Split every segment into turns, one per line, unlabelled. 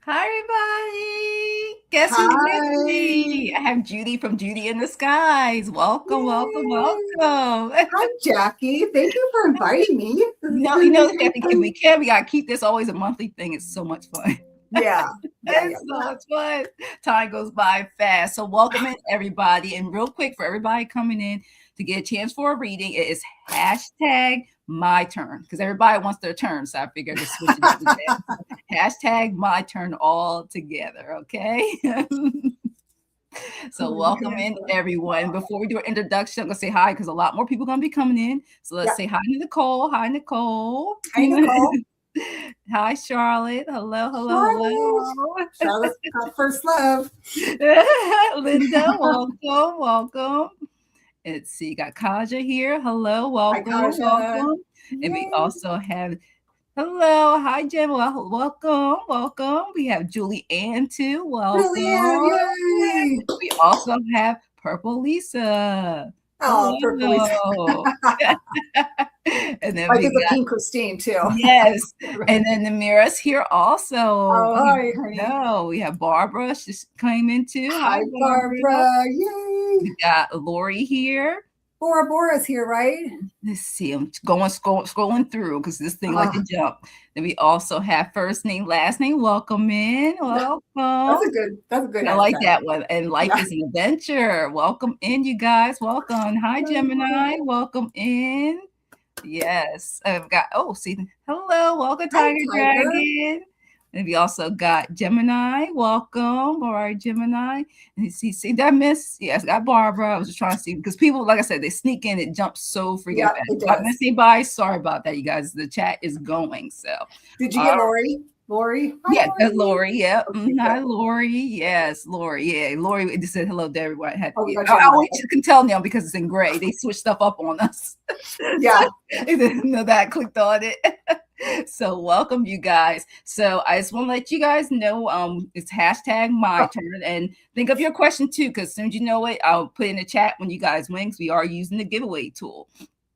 Hi, everybody. Guess who's with
Hi.
me? I have Judy from Judy in the Skies. Welcome, welcome,
Yay.
welcome.
Hi, Jackie. Thank you for inviting me. This is
No,
going to be so
Stephanie, if
fun.
we gotta keep this always a monthly thing. It's so much fun.
Yeah. Yeah. Yeah.
It's so
Yeah.
much fun. Time goes by fast. So welcome in everybody. And real quick for everybody coming in to get a chance for a reading, it is hashtag my turn because everybody wants their turn. So I figured to switch it up with that. So hashtag my turn all together. Okay. So welcome in everyone. Before we do an introduction, I'm gonna say hi because a lot more people are gonna be coming in. So let's
Yeah.
say hi to Nicole. Hi, Nicole.
Hi, Nicole.
Hi, Charlotte. Hello, hello,
Charlotte.
hello.
Charlotte's got first love.
Linda, welcome, welcome. Let's see, got Kaja here. Hello,
Hi,
welcome,
Kaja.
welcome. And we
Yay.
also have hello, hi Jen. Welcome, welcome. We have Julie Ann too.
Julianne.
Welcome.
Yay.
We also have Purple Lisa.
Oh, purple Lisa.
Hello. And then
I
we
think of
got
King Christine, too.
yes.
Right.
And then the mirror's here also.
Oh, hi, honey.
No, we have Barbara. She's came in too. Hi,
Hi,
Barbara.
Barbara. Yay.
We got Lori here.
Bora Bora's here, right?
Let's see. I'm scrolling through because this thing like
Oh,
to jump. Then we also have first name, last name. Welcome in. Welcome.
that's a good
I like
hashtag.
that one. And life
Yeah.
is an adventure. Welcome in, you guys. Welcome. Hi, Gemini.
Hi,
Welcome in. Yes. I've got, oh, see, hello. Welcome, Tiger
Tiger.
Dragon. And we also got Gemini. Welcome. All right, Gemini. And you see, did I miss? Yes, got Barbara. I was just trying to see because people, like I said, they sneak in, it jumps so freaking
Yeah,
fast.
it
If I
does.
miss anybody, sorry about that, you guys. The chat is going. So,
Did you
all
get Lori? Lori? Hi,
yeah,
Lori.
Lori. Yeah.
Okay,
Hi,
good.
Lori. Yes, Lori. Yeah, Lori just said hello to everyone.
Oh, we got
I
you on
always
that.
can tell now because it's in gray. They switch stuff up on us. So
Yeah.
I didn't know that. I clicked on it. So welcome you guys. So I just want to let you guys know it's hashtag my
Oh,
turn and think of your question too because as soon as you know it, I'll put in the chat when you guys win because we are using the giveaway tool.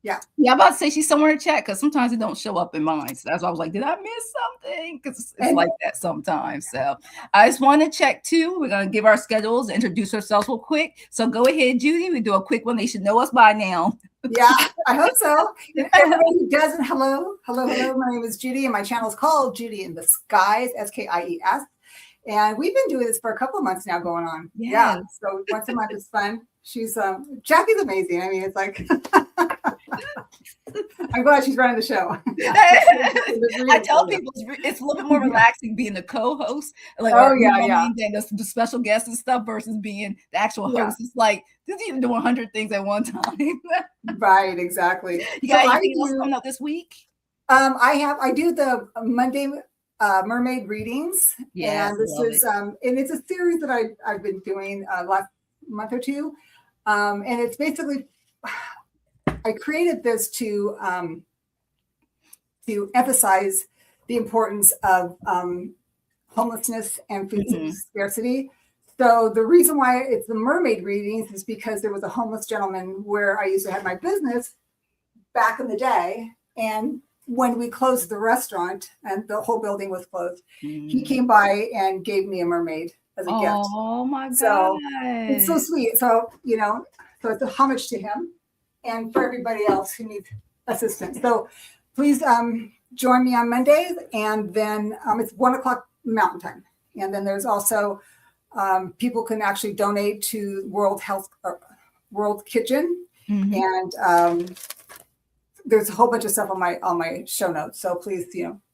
yeah.
Yeah, I'm about to say she's somewhere in chat because sometimes it don't show up in mine. So that's why I was like, did I miss something? Because it's
And
like that sometimes. So I just want to check too. We're gonna give our schedules, introduce ourselves real quick. So go ahead, Judy. We do a quick one. They should know us by now.
yeah, I hope so. And everybody who doesn't, hello, hello, hello. My name is Judy, and my channel is called Judy in the Skies, Skies. And we've been doing this for a couple of months now going on. Yeah.
Yes.
So once a month is fun. She's Jackie's amazing. I mean, it's like I'm glad she's running the show.
I tell people it's a little bit more relaxing being the co-host, like, or
Oh
you
yeah,
know what I
yeah.
mean, than the special guests and stuff versus being the actual
Yeah.
host. It's like just even doing 100 things at one time.
Right, exactly.
You
So
got
I
anything else
do
coming up this week?
I do the Monday mermaid readings,
Yes,
and this
love
is
it.
and it's a series that I've been doing last month or two, and it's basically I created this to emphasize the importance of homelessness and food scarcity. So the reason why it's the mermaid readings is because there was a homeless gentleman where I used to have my business back in the day, and when we closed the restaurant and the whole building was closed, he came by and gave me a mermaid as a gift.
Oh my
So it's so
God.
sweet. So, so it's a homage to him and for everybody else who needs assistance. So please join me on Mondays, and then it's 1 o'clock Mountain Time. And then there's also people can actually donate to World Kitchen, and there's a whole bunch of stuff on my show notes. So please,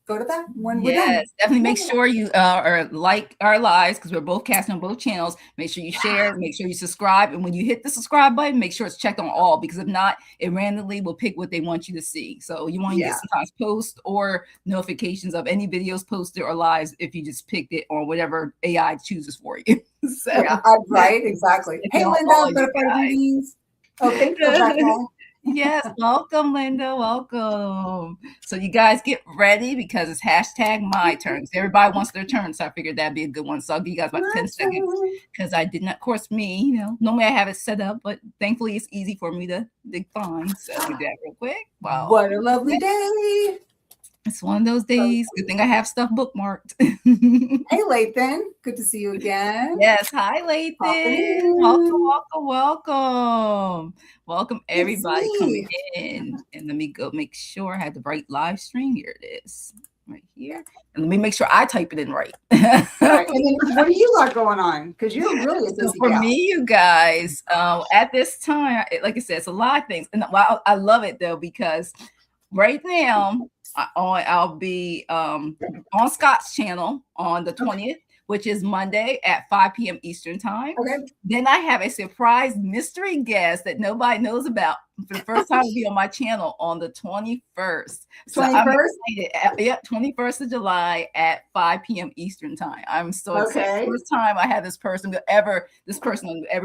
go to that when we're done.
Yes, definitely make sure you are like our lives because we're both casting on both channels. Make sure you share, make sure you subscribe. And when you hit the subscribe button, make sure it's checked on all because if not, it randomly will pick what they want you to see. So you want to get sometimes posts or notifications of any videos posted or lives if you just picked it on whatever AI chooses for you. So
yeah, right, exactly. Hey, Linda, butterfly readings. Oh, thank you for that.
Yes, welcome, Linda. Welcome. So you guys get ready because it's hashtag my turn. Everybody wants their turn, so I figured that'd be a good one. So I'll give you guys about 10 seconds because I did not, of course, me, normally I have it set up, but thankfully it's easy for me to find. So we do that real quick. Wow.
What a lovely day.
It's one of those days. Good thing I have stuff bookmarked.
Hey, Lathan. Good to see you again.
Yes. Hi, Lathan. Welcome. Welcome, everybody coming in. And let me go make sure I have the right live stream. Here it is. Right here. And let me make sure I type it in right.
Right. And then what do you got going on? Because you're really a busy
for
gal.
me, you guys, at this time, like I said, it's a lot of things. And I love it, though, because right now, I'll be on Scott's channel on the 20th, which is Monday at 5 p.m. Eastern time.
Okay.
Then I have a surprise mystery guest that nobody knows about for the first time to be on my channel on the 21st. So 21st? I'm excited. Yep, 21st of July at 5 p.m. Eastern time. I'm so excited. First time I have this person ever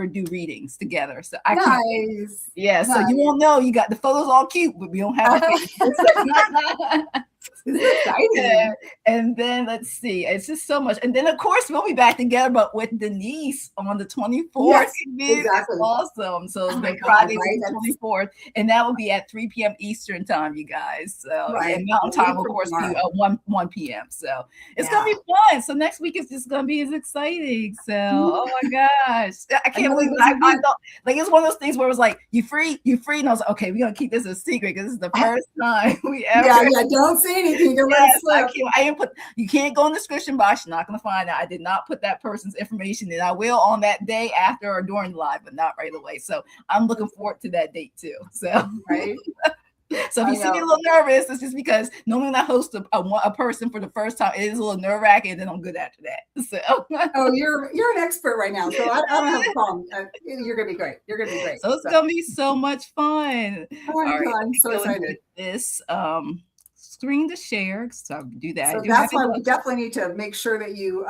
do readings together. So I can't. Yeah, so you won't know. You got the photos all cute, but we don't have the This is exciting. And then let's see, it's just so much. And then of course we'll be back together, but with Denise on the 24th.
Yes, exactly.
Awesome. So the Friday the 24th, and that will be at 3 p.m. Eastern time, you guys. So and Mountain time, of course, be 1 p.m. So it's gonna be fun. So next week is just gonna be as exciting. So oh my gosh, I can't believe I know, like it's one of those things where it was like you free, and I was like, okay, we're gonna keep this a secret because this is the first time we ever.
Yeah, don't say anything. Don't let it slip.
I didn't put. You can't go in the description box. You're not gonna find out. I did not put that person's information in. I will on that day after or during the live, but not right away. So I'm looking forward to that date too. So
right.
So if you see me a little nervous, it's just because normally when I host a person for the first time, it is a little nerve-wracking, and then I'm good after that. So
you're an expert right now, so I don't have a problem. You're gonna be great. You're gonna be great.
So it's gonna be so much fun.
Oh my God, I'm so excited.
This screen to share, so I'll do that.
So that's why we definitely need to make sure that you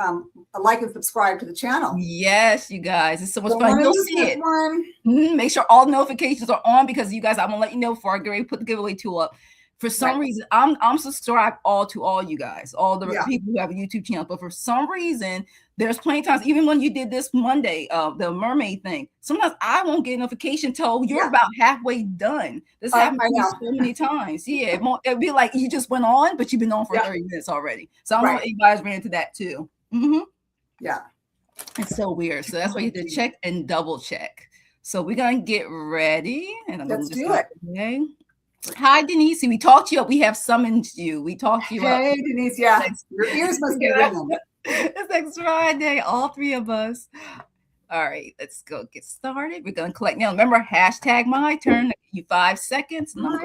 like and subscribe to the channel.
Yes, you guys, it's so much fun. You'll see it. Make sure all notifications are on because you guys, I'm gonna let you know before I get ready to put the giveaway tool up. For some reason, I'm subscribed to all you guys, all the people who have a YouTube channel. But for some reason, there's plenty of times, even when you did this Monday, the mermaid thing, sometimes I won't get a notification till you're about halfway done. This happened to me so many times. Yeah, it'd be like you just went on, but you've been on for 30 minutes already. So I don't know if you guys ran into that too.
Yeah.
It's so weird. So that's why you have to check and double check. So we're going to get ready. And
let's do it.
Okay. Hi, Denise. We talked to you. We have summoned you. We talked to you.
Hey, Denise. Yeah. Your ears must be ringing.
It's next Friday. All three of us. All right. Let's go get started. We're going to collect now. Remember, hashtag my turn. I'll give you 5 seconds. All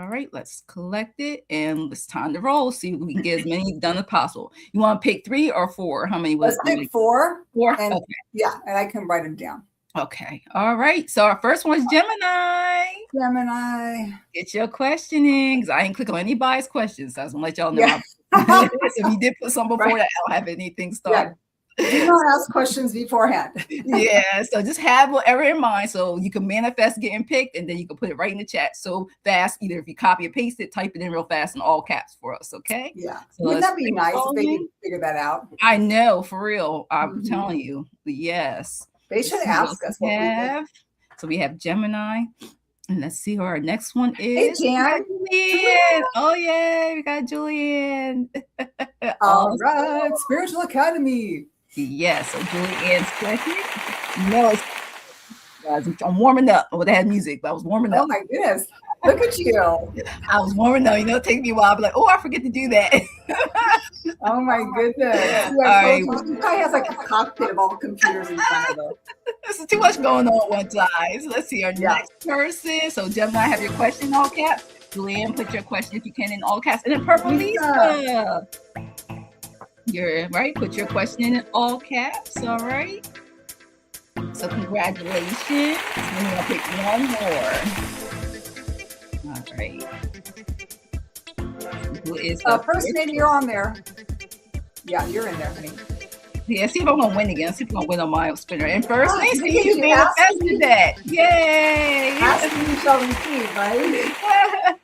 right. Let's collect it. And it's time to roll. See if we can get as many done as possible. You want to pick 3 or 4? How many?
Let's pick 4.
4?
And, yeah. And I can write them down.
Okay. All right. So our first one is Gemini. Get your question in because I ain't click on anybody's questions. So I was going to let y'all know. So if you did put some before that, I don't have anything started.
Do not ask questions beforehand.
Yeah. So just have whatever in mind so you can manifest getting picked and then you can put it right in the chat so fast. Either if you copy or paste it, type it in real fast in all caps for us. Okay.
Yeah. So wouldn't that be nice if they could figure that out?
I know, for real. I'm telling you. Yes.
They should ask us what we have.
So we have Gemini. And let's see who our next one is.
Hey, Jan.
Julian. Oh, yeah. We got Julian.
All right. Spiritual Academy.
Yes. So Julian's question. No, guys, I'm warming up. Well, they had music, but I was warming up.
Oh, my goodness. Look at you.
I was warming up. It takes me a while. I'll be like, oh, I forget to do that.
Oh, my goodness. All right. She probably has like a cockpit of all the computers in front of her.
There's too much going on at one time. So let's see our next person. So Gemini, have your question in all caps. Julianne, put your question if you can in all caps. And then Purple Lisa. You're right. Put your question in all caps. All right. So congratulations. We're going to pick one more. All right. Who is the
first name you're on there? Yeah, you're in there, honey.
Yeah, see if I'm gonna win again. See if I'm gonna win on my spinner. And first, you manifested that. Yay!
Ask me, you shall receive, right?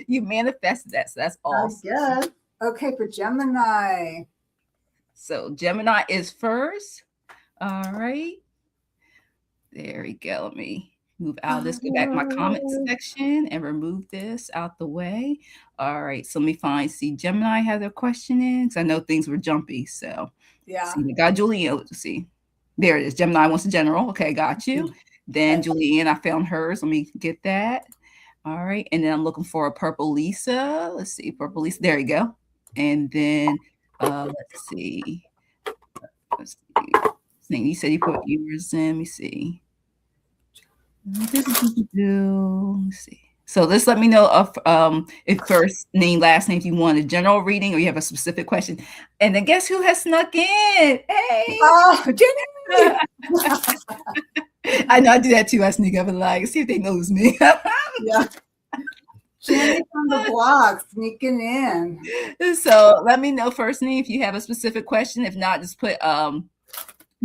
You manifested that, so that's awesome.
Yeah. Okay, for Gemini.
So Gemini is first. All right. There we go. Let me Move out of this, go back to my comment section and remove this out the way. All right, so let me see Gemini had their question in, because I know things were jumpy. So
Yeah.
see, we got Julian. Let's see. There it is. Gemini wants a general. Okay, got you. Then Julian, I found hers. Let me get that. All right, and then I'm looking for a purple Lisa. Let's see, purple Lisa. There you go. And then let's see. Let's see. You said you put yours in. Let me see. Let's see. So let's let me know if first name, last name, if you want a general reading or you have a specific question. And then guess who has snuck in? Hey.
Oh, Jenny.
I know I do that too. I sneak up and like see if they knows me.
Yeah. Jenny from the block sneaking in.
So let me know first name if you have a specific question. If not, just put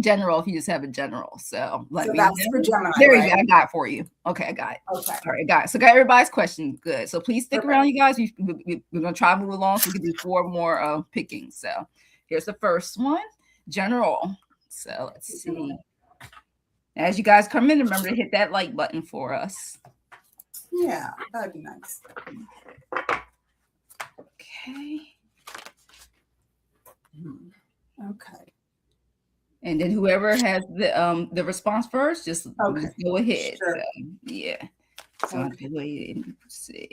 general if you just have a general. So let me
that's
know.
for Gemini.
There
right?
you go. I got it for you. Okay, I got it.
Okay.
All right, got it. So got everybody's question. Good. So please stick around, you guys. We're gonna try to move along so we can do 4 more pickings. So here's the first one, general. So let's see. As you guys come in, remember to hit that like button for us.
Yeah, that'd be nice.
Okay.
Okay.
And then whoever has the response first, just go ahead.
Sure.
So, yeah. So I'll go ahead and see.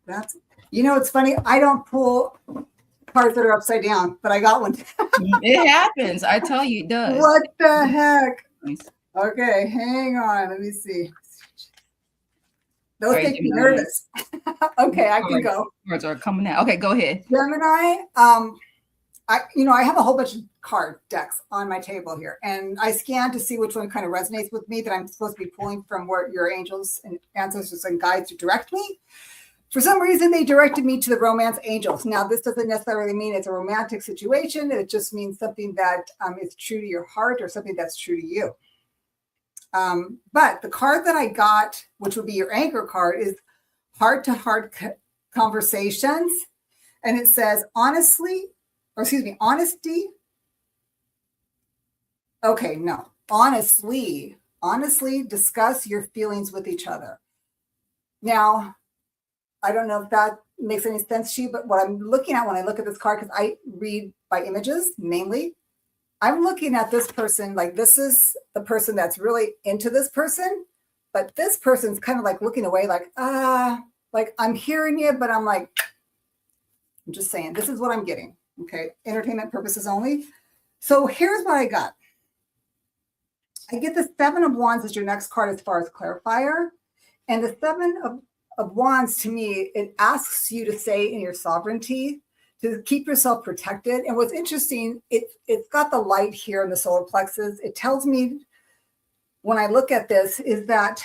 That's, it's funny. I don't pull cards that are upside down, but I got one.
It happens. I tell you, it does.
What the heck? Okay, hang on. Let me see. Those make me nervous. Okay, I can go.
Words are coming out. Okay, go ahead.
Gemini. I have a whole bunch of card decks on my table here, and I scan to see which one kind of resonates with me that I'm supposed to be pulling from where your angels and ancestors and guides to direct me. For some reason, they directed me to the romance angels. Now, this doesn't necessarily mean it's a romantic situation. It just means something that is true to your heart or something that's true to you. But the card that I got, which would be your anchor card, is heart-to-heart conversations. And it says, honesty. Okay, no. Honestly discuss your feelings with each other. Now, I don't know if that makes any sense to you, but what I'm looking at when I look at this card, because I read by images mainly, I'm looking at this person like this is the person that's really into this person, but this person's kind of like looking away like I'm hearing you, but I'm just saying, this is what I'm getting. Okay, entertainment purposes only. So here's what I got. I get the 7 of Wands as your next card as far as clarifier. And the 7 of Wands, to me, it asks you to stay in your sovereignty, to keep yourself protected. And what's interesting, it's got the light here in the solar plexus. It tells me when I look at this is that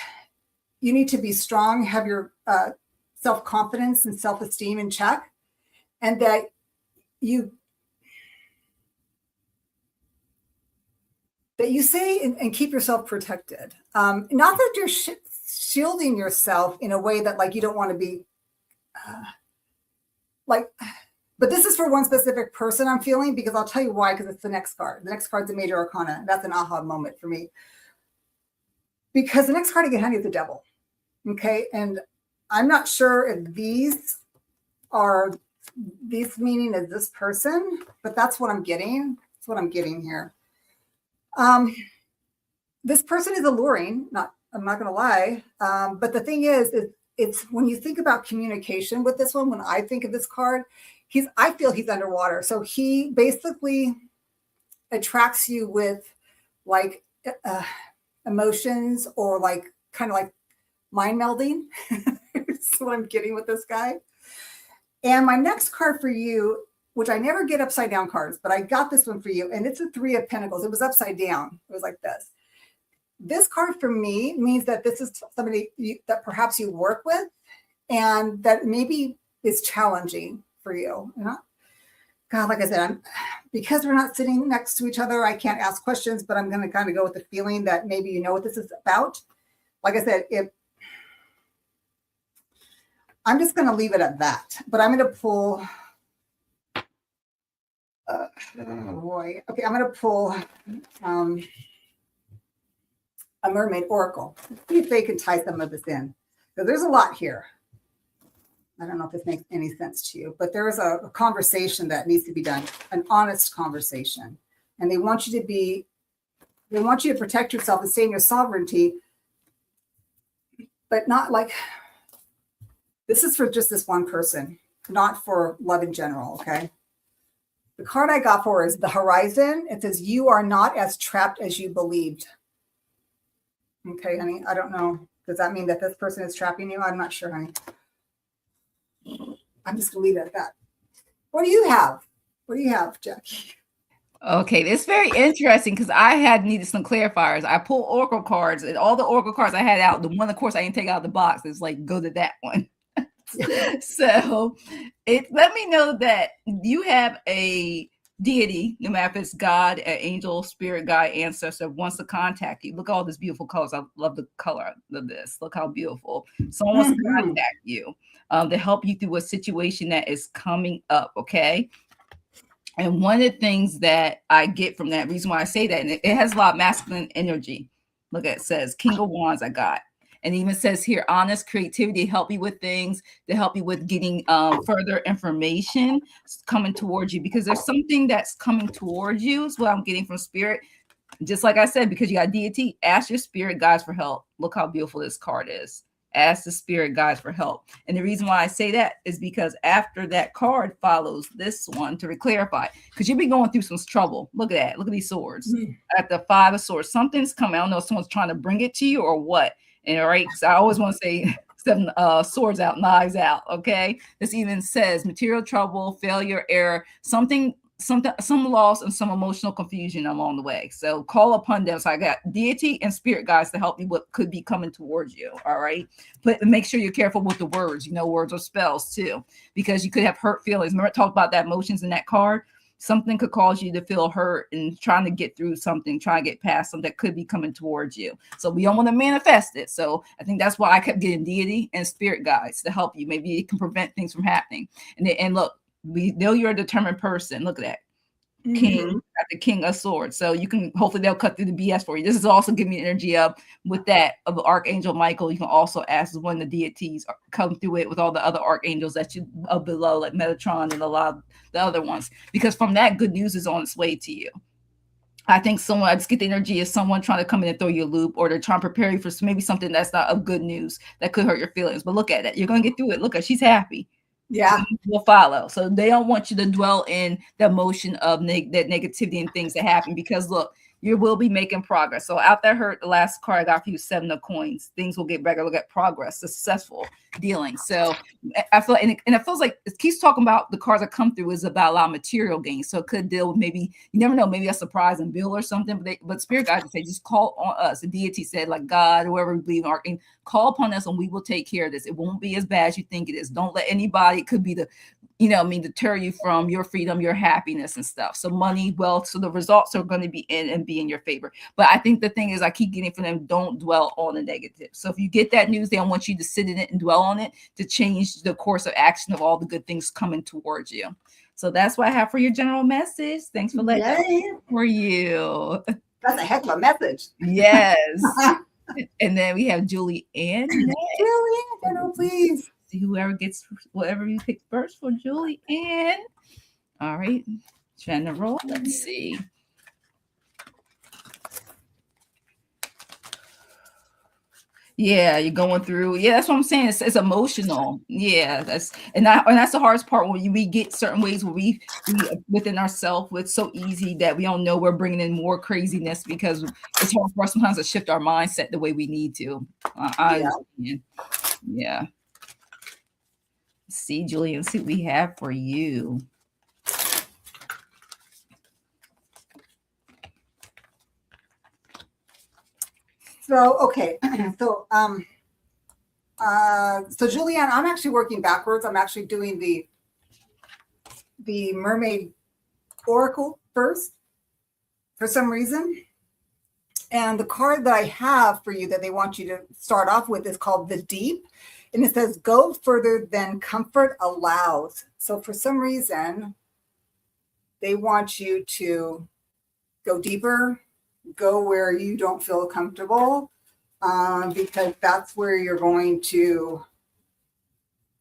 you need to be strong, have your self-confidence and self-esteem in check, and that you say and keep yourself protected. Not that you're shielding yourself in a way that like you don't want to be but this is for one specific person I'm feeling, because I'll tell you why, because it's the next card. The next card's a major arcana. That's an aha moment for me. Because the next card I get handy is the devil. Okay. And I'm not sure if these meaning is this person, but that's what I'm getting. That's what I'm getting here. This person is alluring, I'm not going to lie. But the thing is it's when you think about communication with this one, when I think of this card, I feel he's underwater. So he basically attracts you with like emotions or like kind of like mind melding. That's what I'm getting with this guy. And my next card for you, which I never get upside down cards, but I got this one for you. And it's a 3 of Pentacles. It was upside down. It was like this. This card for me means that this is somebody that perhaps you work with and that maybe is challenging for you. God, like I said, because we're not sitting next to each other, I can't ask questions, but I'm going to kind of go with the feeling that maybe you know what this is about. Like I said, I'm just going to leave it at that, but I'm going to pull Oh boy. Okay, I'm going to pull a mermaid oracle. See if they can tie some of this in. So there's a lot here. I don't know if this makes any sense to you, but there is a conversation that needs to be done, an honest conversation. And they want you to protect yourself and stay in your sovereignty, but not like, this is for just this one person, not for love in general, okay? The card I got for is the Horizon. It says, you are not as trapped as you believed. Okay, honey, I don't know. Does that mean that this person is trapping you? I'm not sure, honey. I'm just gonna leave it at that. What do you have? What do you have, Jackie?
Okay, it's very interesting because I had needed some clarifiers. I pulled oracle cards, and all the oracle cards I had out, the one, of course, I didn't take out of the box. It's like, go to that one. So it let me know that you have a deity, no matter if it's God, an angel, spirit guide, ancestor, wants to contact you. Look at all these beautiful colors. I love the color of this. Look how beautiful. Someone wants to contact you to help you through a situation that is coming up, okay? And one of the things that I get from that, reason why I say that, and it has a lot of masculine energy. Look at it, says King of Wands I got. And it even says here, honest creativity, help you with things, to help you with getting further information coming towards you, because there's something that's coming towards you is what I'm getting from spirit. Just like I said, because you got deity, ask your spirit guides for help. Look how beautiful this card is. Ask the spirit guides for help. And the reason why I say that is because after that card follows this one to clarify, because you'll be going through some trouble. Look at that. Look at these swords. At the 5 of swords, something's coming. I don't know if someone's trying to bring it to you or what. And all right, so I always want to say 7 swords out, knives out. Okay. This even says material trouble, failure, error, some loss and some emotional confusion along the way. So call upon them. So I got deity and spirit guides to help you what could be coming towards you. All right. But make sure you're careful with the words, words or spells too, because you could have hurt feelings. Remember, I talked about that emotions in that card. Something could cause you to feel hurt and trying to get through something, trying to get past something that could be coming towards you. So we don't want to manifest it. So I think that's why I kept getting deity and spirit guides to help you. Maybe it can prevent things from happening. And look, we know you're a determined person. Look at that. King, got the King of Swords. So you can, hopefully they'll cut through the BS for you. This is also giving me energy up with that of the Archangel Michael. You can also ask when the deities come through it with all the other archangels that you up below, like Metatron and a lot of the other ones, because from that, good news is on its way to you. I think I just get the energy of someone trying to come in and throw you a loop, or they're trying to prepare you for maybe something that's not of good news that could hurt your feelings. But look at it. You're going to get through it. Look at, she's happy.
Yeah,
will follow. So they don't want you to dwell in the emotion of that negativity and things that happen, because look, you will be making progress. So out there hurt, the last card I got for you, 7 of coins. Things will get better. Look at progress, successful dealing. So I feel, and it feels like it keeps talking about the cards that come through is about a lot of material gains. So it could deal with maybe, you never know, maybe a surprise and bill or something. But spirit guides say, just call on us. The deity said, like God, whoever we believe in, call upon us and we will take care of this. It won't be as bad as you think it is. Don't let anybody, it could be the, deter you from your freedom, your happiness and stuff. So money, wealth, so the results are going to be in your favor. But I think the thing is, I keep getting from them, don't dwell on the negative. So if you get that news, they don't want you to sit in it and dwell on it, to change the course of action of all the good things coming towards you. So that's what I have for your general message. Thanks for letting me for you.
That's a heck of a message.
Yes. And then we have Julie Ann.
Julie, please.
See whoever gets whatever you pick first for Julie Ann. All right. Trying to roll. Let's see. Yeah, you're going through. Yeah, that's what I'm saying. It's emotional. Yeah, that's the hardest part, when we get certain ways where we within ourselves, it's so easy that we don't know we're bringing in more craziness, because it's hard for us sometimes to shift our mindset the way we need to. Yeah. See, Julian, see what we have for you.
So, okay. So Julianne, I'm actually working backwards. I'm actually doing the mermaid oracle first for some reason. And the card that I have for you that they want you to start off with is called the Deep. And it says, go further than comfort allows. So for some reason, They want you to go deeper, go where you don't feel comfortable, because that's where you're going to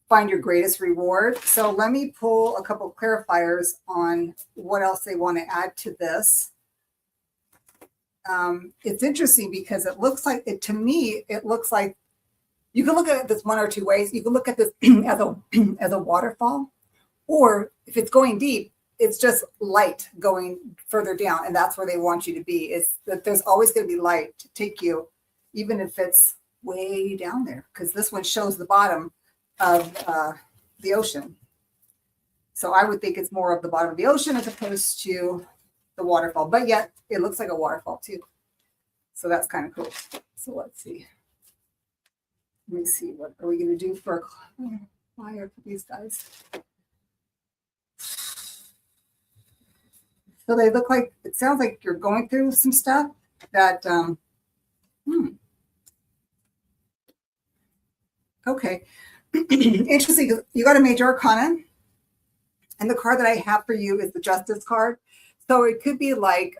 find your greatest reward. So let me pull a couple of clarifiers on what else they want to add to this. It's interesting because it looks like it, to me, it looks like you can look at this one or two ways. You can look at this as a waterfall, or if it's going deep, it's just light going further down. And that's where they want you to be, is that there's always going to be light to take you, even if it's way down there, because this one shows the bottom of the ocean. So I would think it's more of the bottom of the ocean as opposed to the waterfall, but yet it looks like a waterfall too. So that's kind of cool. So let's see. Let me see, what are we going to do for a flyer for these guys? So they look like, it sounds like you're going through some stuff that, okay. Interesting, because you got a major arcana, and the card that I have for you is the Justice card. So it could be like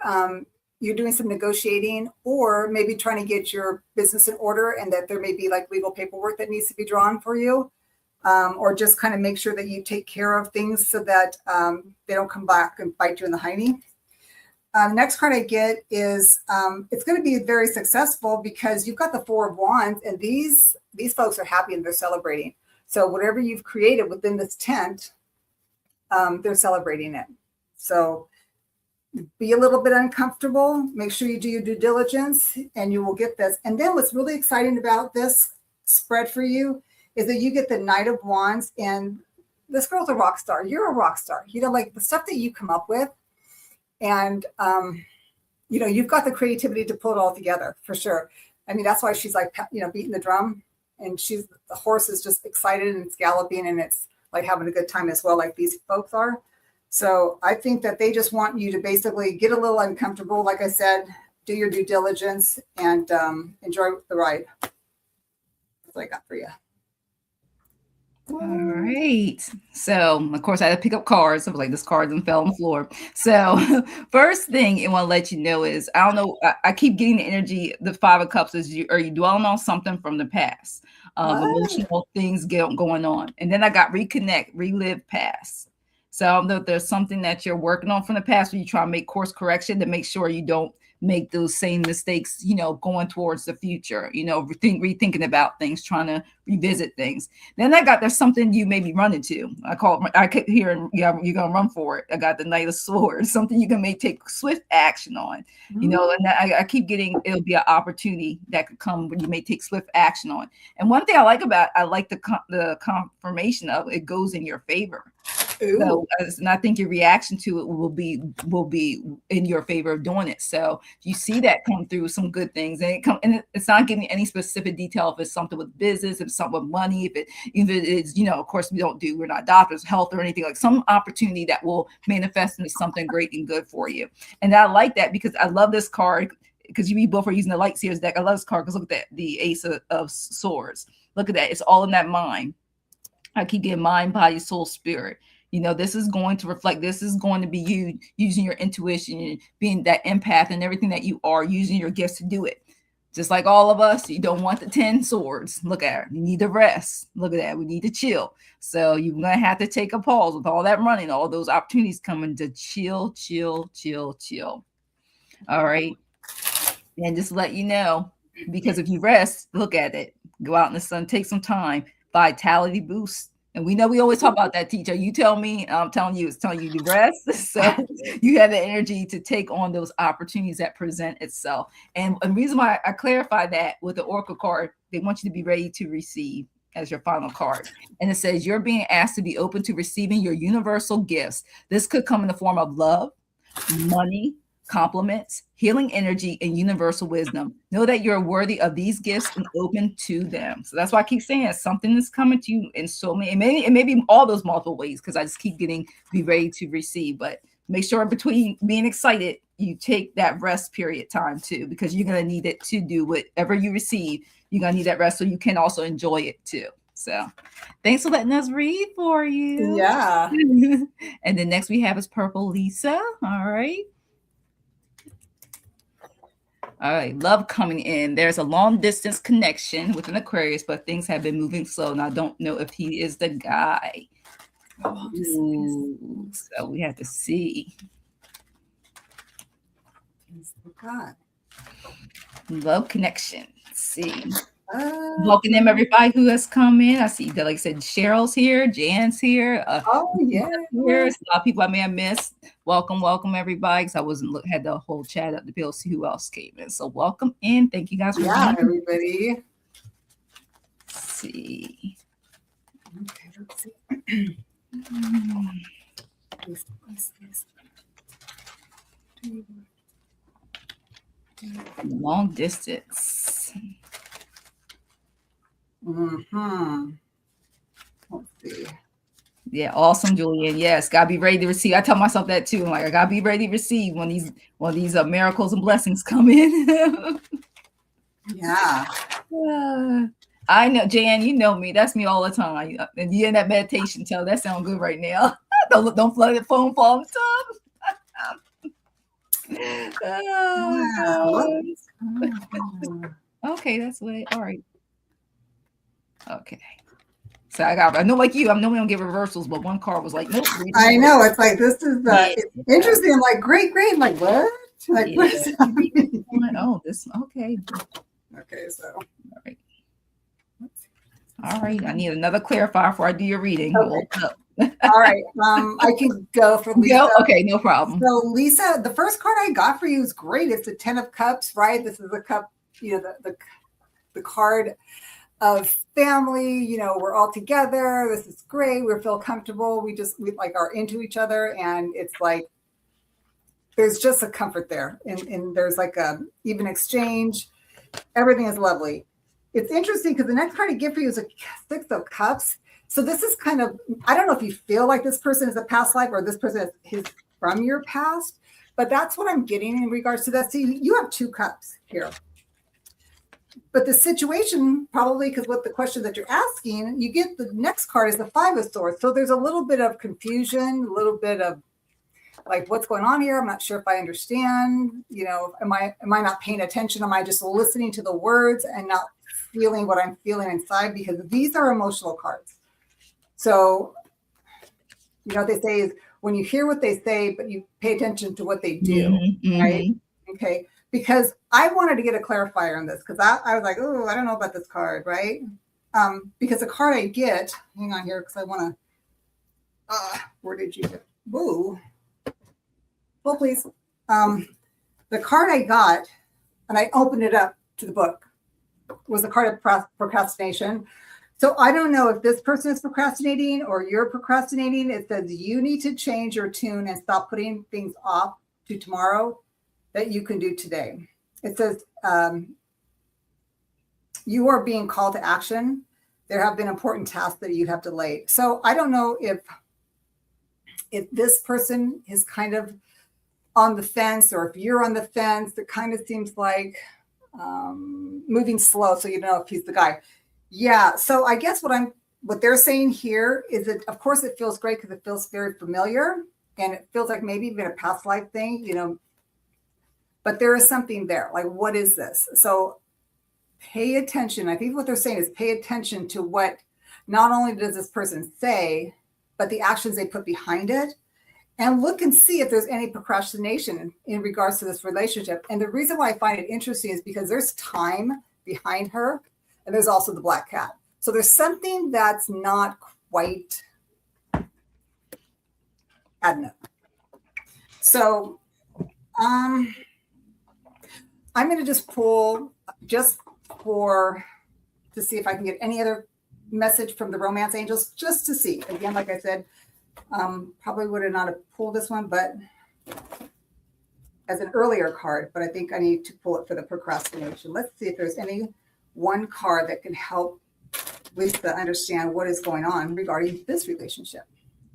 you're doing some negotiating, or maybe trying to get your business in order, and that there may be like legal paperwork that needs to be drawn for you, or just kind of make sure that you take care of things so that they don't come back and bite you in the hiney. The next card I get is it's going to be very successful because you've got the Four of Wands, and these folks are happy and they're celebrating. So whatever you've created within this tent, they're celebrating it. So be a little bit uncomfortable. Make sure you do your due diligence, and you will get this. And then what's really exciting about this spread for you is that you get the Knight of Wands, and this girl's a rock star. You're a rock star. You know, like the stuff that you come up with, and you know, you've got the creativity to pull it all together for sure. I mean, that's why she's like, you know, beating the drum, and the horse is just excited and it's galloping, and it's like having a good time as well, like these folks are. So I think that they just want you to basically get a little uncomfortable. Like I said, do your due diligence and enjoy the ride. That's what I got for you.
All right. So, of course, I had to pick up cards. I was like, this card done fell on the floor. So, first thing I want to let you know is, I don't know, I keep getting the energy, the Five of Cups, is are you dwelling on something from the past? Emotional things going on. And then I got reconnect, relive past. So, I don't know if there's something that you're working on from the past where you try to make course correction to make sure you don't make those same mistakes, you know, going towards the future, you know, rethinking about things, trying to revisit things. Then I got, there's something you may be running to. I kept hearing, yeah, you're going to run for it. I got the Knight of Swords, something you can may take swift action on, you know, and I keep getting, it'll be an opportunity that could come when you may take swift action on. And one thing I like the confirmation of it goes in your favor. So, and I think your reaction to it will be in your favor of doing it. So you see that come through some good things, and it's not giving any specific detail if it's something with business, if it's something with money, if it is, you know, of course we're not doctors, health or anything, like some opportunity that will manifest into something great and good for you. And I like that because I love this card, because you both are using the Light Seers deck. I love this card because look at that, the Ace of Swords. Look at that, it's all in that mind. I keep getting mind, body, soul, spirit. You know, this is going to reflect, this is going to be you using your intuition and being that empath and everything that you are, using your gifts to do it. Just like all of us, you don't want the 10 swords. Look at her. You need to rest. Look at that. We need to chill. So you're going to have to take a pause with all that running, all those opportunities coming to chill. All right. And just let you know, because if you rest, look at it. Go out in the sun, take some time, vitality boost. And we know we always talk about that, teacher. You tell me, I'm telling you, it's telling you to rest. So you have the energy to take on those opportunities that present itself. And the reason why I clarify that with the Oracle card, they want you to be ready to receive as your final card. And it says you're being asked to be open to receiving your universal gifts. This could come in the form of love, money, compliments, healing energy, and universal wisdom. Know that you're worthy of these gifts and open to them. So that's why I keep saying something is coming to you in so many, it may be all those multiple ways, because I just keep getting be ready to receive. But make sure between being excited, you take that rest period time too, because you're going to need it to do whatever you receive. You're going to need that rest so you can also enjoy it too. So thanks for letting us read for you.
Yeah.
And then next we have is Purple Lisa. All right. All right, love coming in. There's a long distance connection with an Aquarius, but things have been moving slow, and I don't know if he is the guy. Ooh, so we have to see.
God.
Love connection. Let's see. Welcome everybody who has come in. I see that, like I said, Cheryl's here, Jan's here.
Oh yeah,
there's a lot of people I may have missed. Welcome everybody, because I wasn't had the whole chat up to be able to see who else came in. So welcome in. Thank you guys for
being everybody.
Let's see.
Okay, let's see.
Long distance.
Let's see.
Yeah, awesome, Julian. Yes, gotta be ready to receive. I tell myself that too. I'm like, I gotta be ready to receive when these miracles and blessings come in.
Yeah.
I know, Jan, you know me. That's me all the time. And you in that meditation tell that sounds good right now. don't flood the phone fall on Okay, that's what. All right. Okay. So I know, like you, I know we don't get reversals, but one card was like, nope.
I know. It's like, this is it's interesting. I'm like, great. I'm like, what? Like, what is that?
Oh, this, okay.
Okay, so.
All right. All right. I need another clarifier before I do your reading.
Okay. All right. I can go for Lisa.
Go? Okay, no problem.
So Lisa, the first card I got for you is great. It's the 10 of Cups, right? This is the cup, the card of family. We're all together. This is great. We feel comfortable. We like are into each other, and it's like there's just a comfort there, and there's like a even exchange. Everything is lovely. It's interesting because the next card I get for you is a 6 of Cups. So this is kind of, I don't know if you feel like this person is a past life or this person is from your past, but that's what I'm getting in regards to that. See, you have 2 cups here. But the situation, probably because what the question that you're asking, you get the next card is the 5 of Swords. So there's a little bit of confusion, a little bit of like, what's going on here? I'm not sure if I understand. Am I not paying attention? Am I just listening to the words and not feeling what I'm feeling inside? Because these are emotional cards. So, what they say is when you hear what they say, but you pay attention to what they do, right? Okay. Because I wanted to get a clarifier on this because I was like, oh, I don't know about this card, right? Because the card I get, hang on here, because I want to, where did you go? Whoa. Well, please. The card I got, and I opened it up to the book, was the card of procrastination. So I don't know if this person is procrastinating or you're procrastinating. It says you need to change your tune and stop putting things off to tomorrow that you can do today. It says you are being called to action. There have been important tasks that you have delayed. So I don't know if this person is kind of on the fence or if you're on the fence. It kind of seems like moving slow. So you don't know if he's the guy. Yeah. So I guess what they're saying here is that, of course, it feels great because it feels very familiar and it feels like maybe even a past life thing, but there is something there. Like, what is this? So pay attention. I think what they're saying is pay attention to what not only does this person say, but the actions they put behind it, and look and see if there's any procrastination in regards to this relationship. And the reason why I find it interesting is because there's time behind her. And there's also the black cat. So there's something that's not quite adding up. So I'm going to just pull just to see if I can get any other message from the romance angels, just to see. Again, like I said, probably would have not have pulled this one, but as an earlier card, but I think I need to pull it for the procrastination. Let's see if there's any one card that can help Lisa understand what is going on regarding this relationship.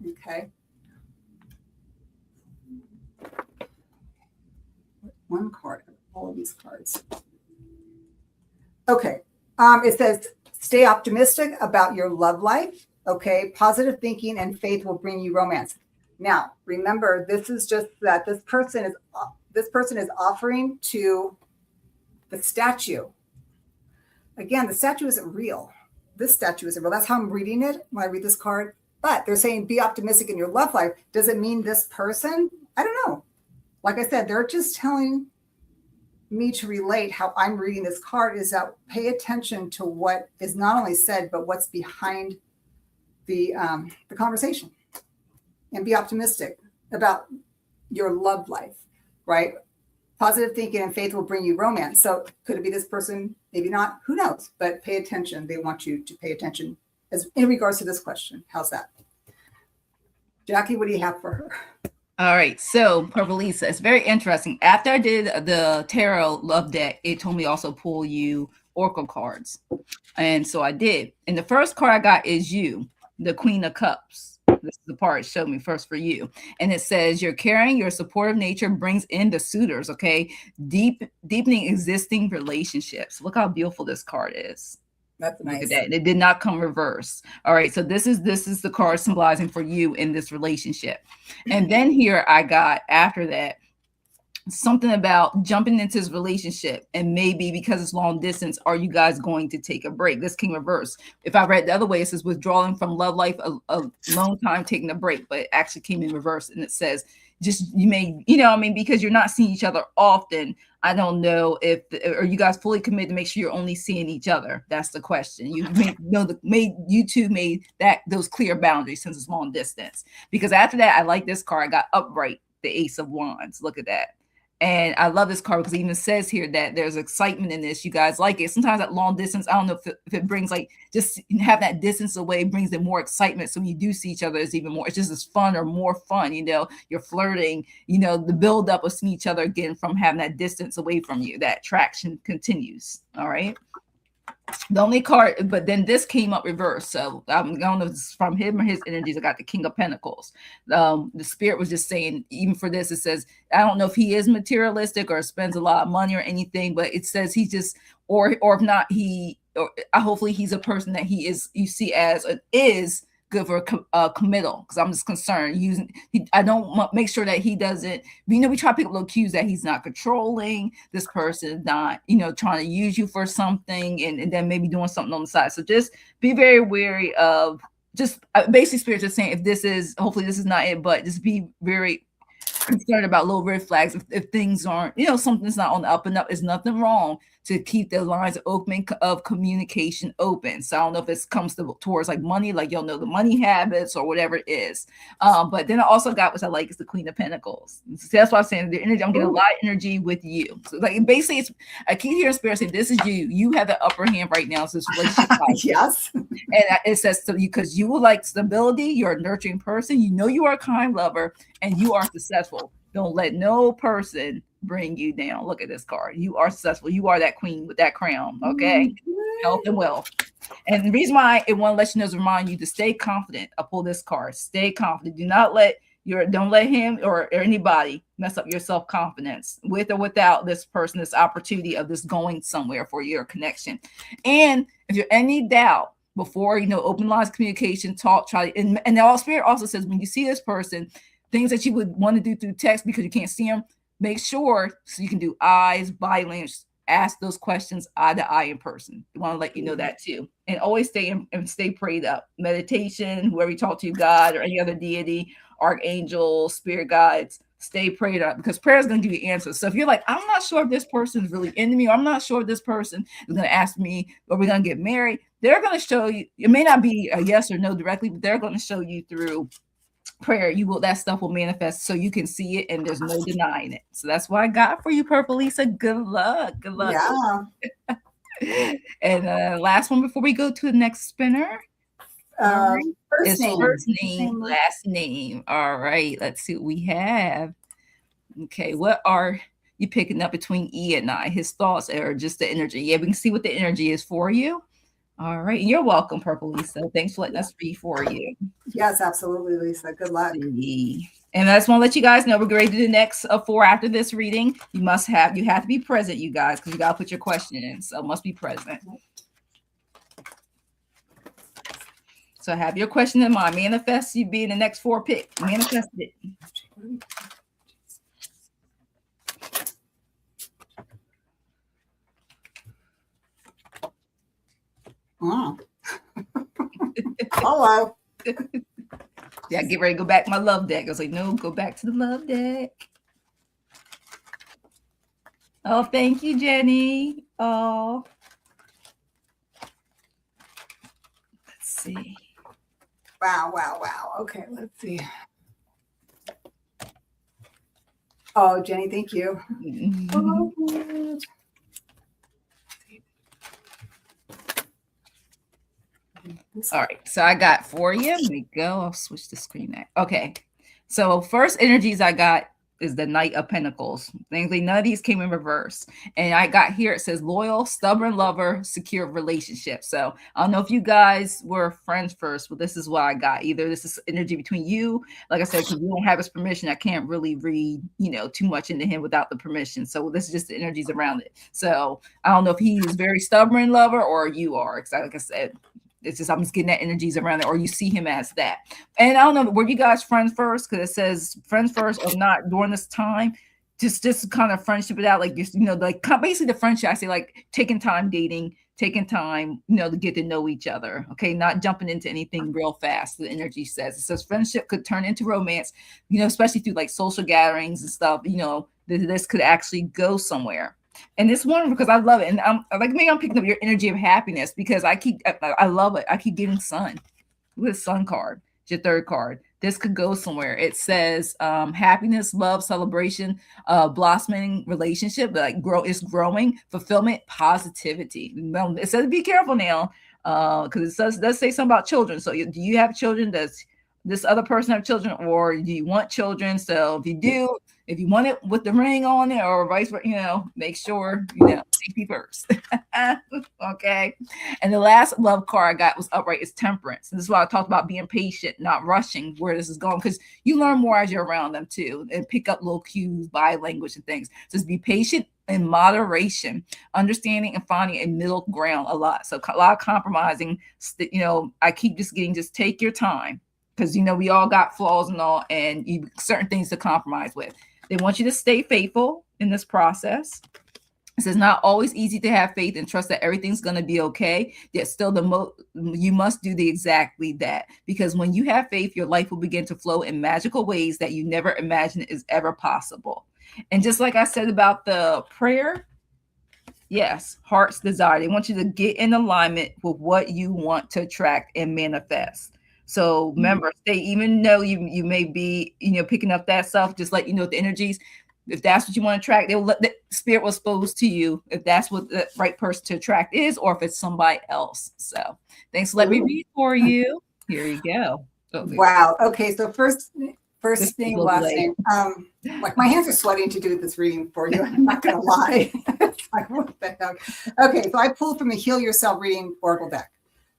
Okay. One card of all of these cards. Okay. It says Stay optimistic about your love life. Okay. Positive thinking and faith will bring you romance. Now, remember, this is just that this person is offering to the statue. Again, the statue isn't real. This statue isn't real. That's how I'm reading it when I read this card. But they're saying be optimistic in your love life. Does it mean this person? I don't know. Like I said, they're just telling me to relate how I'm reading this card is that pay attention to what is not only said, but what's behind the conversation, and be optimistic about your love life, right? Positive thinking and faith will bring you romance. So could it be this person? Maybe not. Who knows? But pay attention. They want you to pay attention as in regards to this question. How's that? Jackie, what do you have for her?
All right, so Purple Lisa, it's very interesting. After I did the tarot love deck, it told me also pull you oracle cards. And so I did. And the first card I got is you, the Queen of Cups. This is the part it showed me first for you. And it says, you're caring, your supportive nature brings in the suitors, okay? Deepening existing relationships. Look how beautiful this card is.
That's nice.
Look at that. It did not come reverse. All right. So this is the card symbolizing for you in this relationship. And then here I got after that something about jumping into this relationship, and maybe because it's long distance, are you guys going to take a break? This came reverse. If I read the other way, it says withdrawing from love life, a long time taking a break, but it actually came in reverse. And it says just, you may, because you're not seeing each other often. I don't know if, are you guys fully committed to make sure you're only seeing each other? That's the question. You you two made those clear boundaries since it's long distance. Because after that, I like this card. I got upright, the Ace of Wands. Look at that. And I love this card because it even says here that there's excitement in this. You guys like it. Sometimes at long distance, I don't know if it brings just have that distance away, brings it more excitement. So when you do see each other, it's even more, it's just as fun or more fun. You're flirting, the build up of seeing each other again from having that distance away from you. That attraction continues. All right. The only card, but then this came up reverse. So I don't know if it's from him or his energies. I got the King of Pentacles. The spirit was just saying, even for this, it says, I don't know if he is materialistic or spends a lot of money or anything, but it says he just, or if not, hopefully he's a person that you see as is good for committal, because I'm just concerned I don't make sure that he doesn't, we try to pick up little cues that he's not controlling this person, not trying to use you for something and then maybe doing something on the side. So just be very wary of just basically spirits are saying, hopefully this is not it, but just be very concerned about little red flags. If things aren't, something's not on the up and up, there's nothing wrong to keep the lines of communication open. So I don't know if it comes towards like money, like the money habits or whatever it is. But then I also got what I like is the Queen of Pentacles. So that's why I'm saying the energy. I'm getting a lot of energy with you. So like basically, I keep hearing spirit say, "This is you. You have the upper hand right now." So this relationship,
yes.
And it says so because you will like stability. You're a nurturing person. You are a kind lover, and you are successful. Don't let no person bring you down. Look at this card. You are successful. You are that queen with that crown. Okay. Health and wealth. And the reason why it want to let you know is remind you to stay confident. I pull this card. Stay confident. Don't let him or anybody mess up your self-confidence with or without this person, this opportunity of this going somewhere for your connection. And if you're any doubt, before open lines of communication, and the Spirit also says when you see this person, things that you would want to do through text because you can't see them, make sure so you can do eyes, body language, ask those questions eye to eye in person. We want to let you know that too. And always stay prayed up. Meditation, whoever you talk to, God or any other deity, archangel, spirit guides, stay prayed up because prayer is going to give you answers. So if you're like, I'm not sure if this person is really into me, or I'm not sure if this person is going to ask me, or we're going to get married, they're going to show you. It may not be a yes or no directly, but they're going to show you through prayer. That stuff will manifest so you can see it and there's no denying it. So that's what I got for you, Purple Lisa. Good luck. Yeah. And last one before we go to the next spinner. First name, last name. All right, let's see what we have. Okay, what are you picking up between E and I? His thoughts or just the energy? Yeah, we can see what the energy is for you. All right. You're welcome, Purple Lisa. Thanks for letting us read for you.
Yes, absolutely, Lisa. Good luck.
And I just want to let you guys know we're going to do the next 4 after this reading. You have to be present, you guys, because you got to put your question in. So must be present. So have your question in mind. Manifest you be in the next 4 pick. Manifest it.
Oh. Hello.
Yeah, get ready to go back to my love deck. I was like, no, go back to the love deck. Oh, thank you, Jenny. Oh. Let's see.
Wow, wow, wow. Okay, let's see. Oh, Jenny, thank you.
All right, so I got for you. Let me go. I'll switch the screen there. Okay, so first energies I got is the Knight of Pentacles. Thankfully, none of these came in reverse. And I got here, it says loyal, stubborn lover, secure relationship. So I don't know if you guys were friends first, but this is what I got. Either this is energy between you, like I said, because we don't have his permission, I can't really read, too much into him without the permission. So this is just the energies around it. So I don't know if he's very stubborn lover or you are, because like I said, it's just I'm just getting that energies around it, or you see him as that. And I don't know, were you guys friends first? Because it says friends first or not during this time. Just kind of friendship it out, like like basically the friendship. I say like taking time dating, taking time, to get to know each other. Okay, not jumping into anything real fast. The energy says it says friendship could turn into romance. Especially through like social gatherings and stuff. This could actually go somewhere. And it's wonderful because I love it. And I'm like, maybe I'm picking up your energy of happiness because I love it. I keep getting sun with sun card. It's your third card. This could go somewhere. It says happiness, love, celebration, blossoming relationship, like it's growing, fulfillment, positivity. It says be careful now because it does say something about children. So do you have children? Does this other person have children, or do you want children? So if you do, if you want it with the ring on it or vice versa, make sure, safety first. Okay. And the last love card I got was upright is temperance. And this is why I talked about being patient, not rushing where this is going, because you learn more as you're around them too, and pick up little cues, body language and things. So just be patient in moderation, understanding and finding a middle ground a lot. So a lot of compromising, I keep just take your time. Because, we all got flaws and all, and certain things to compromise with. They want you to stay faithful in this process. It says not always easy to have faith and trust that everything's going to be okay. Yet still you must do exactly that. Because when you have faith, your life will begin to flow in magical ways that you never imagined is ever possible. And just like I said about the prayer, yes, heart's desire. They want you to get in alignment with what you want to attract and manifest. So remember, even though you may be, picking up that stuff, just let the energies, if that's what you want to attract, they'll let the spirit will expose to you if that's what the right person to attract is, or if it's somebody else. So thanks for letting me read for you. Here you go.
Wow. Okay. So first name, last name. Like my hands are sweating to do this reading for you. I'm not gonna lie. It's like, what the heck? Okay, so I pulled from the Heal Yourself Reading Oracle deck.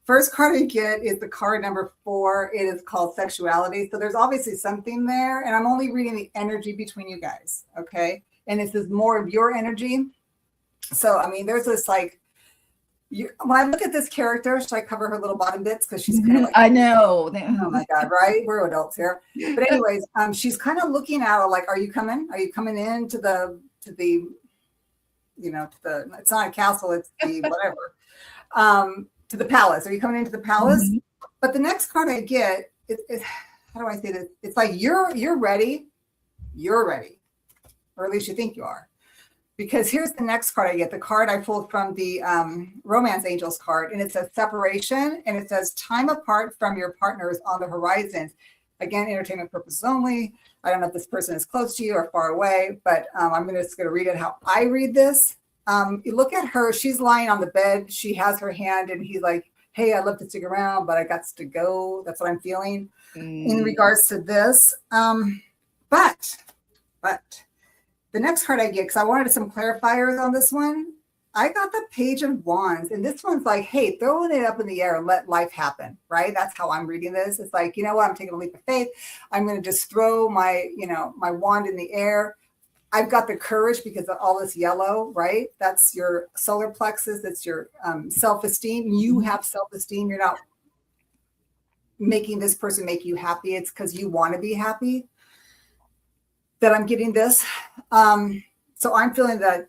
First card I get is the card number 4. It is called Sexuality. So there's obviously something there, and I'm only reading the energy between you guys, okay? And this is more of your energy. So, I mean, there's this like, when I look at this character, should I cover her little bottom bits? Because she's kind of like,
I know.
Oh my God, right? We're adults here. But anyways, she's kind of looking out like, are you coming? Are you coming into the, it's not a castle, it's the whatever. To the palace. Are you coming into the palace? Mm-hmm. But the next card I get, how do I say this? It's like you're ready. You're ready. Or at least you think you are. Because here's the next card I get. The card I pulled from the Romance Angels card. And it says separation. And it says time apart from your partners on the horizon. Again, entertainment purposes only. I don't know if this person is close to you or far away. But I'm just going to read it how I read this. You look at her, she's lying on the bed. She has her hand and he's like, hey, I'd love to stick around, but I got to go. That's what I'm feeling in regards to this. But the next card I get, because I wanted some clarifiers on this one, I got the Page of Wands. And this one's like, hey, throwing it up in the air and let life happen, right? That's how I'm reading this. It's like, you know what? I'm taking a leap of faith. I'm going to just throw my wand in the air. I've got the courage because of all this yellow, right? That's your solar plexus. That's your self-esteem. You have self-esteem. You're not making this person make you happy. It's because you want to be happy that I'm getting this. So I'm feeling that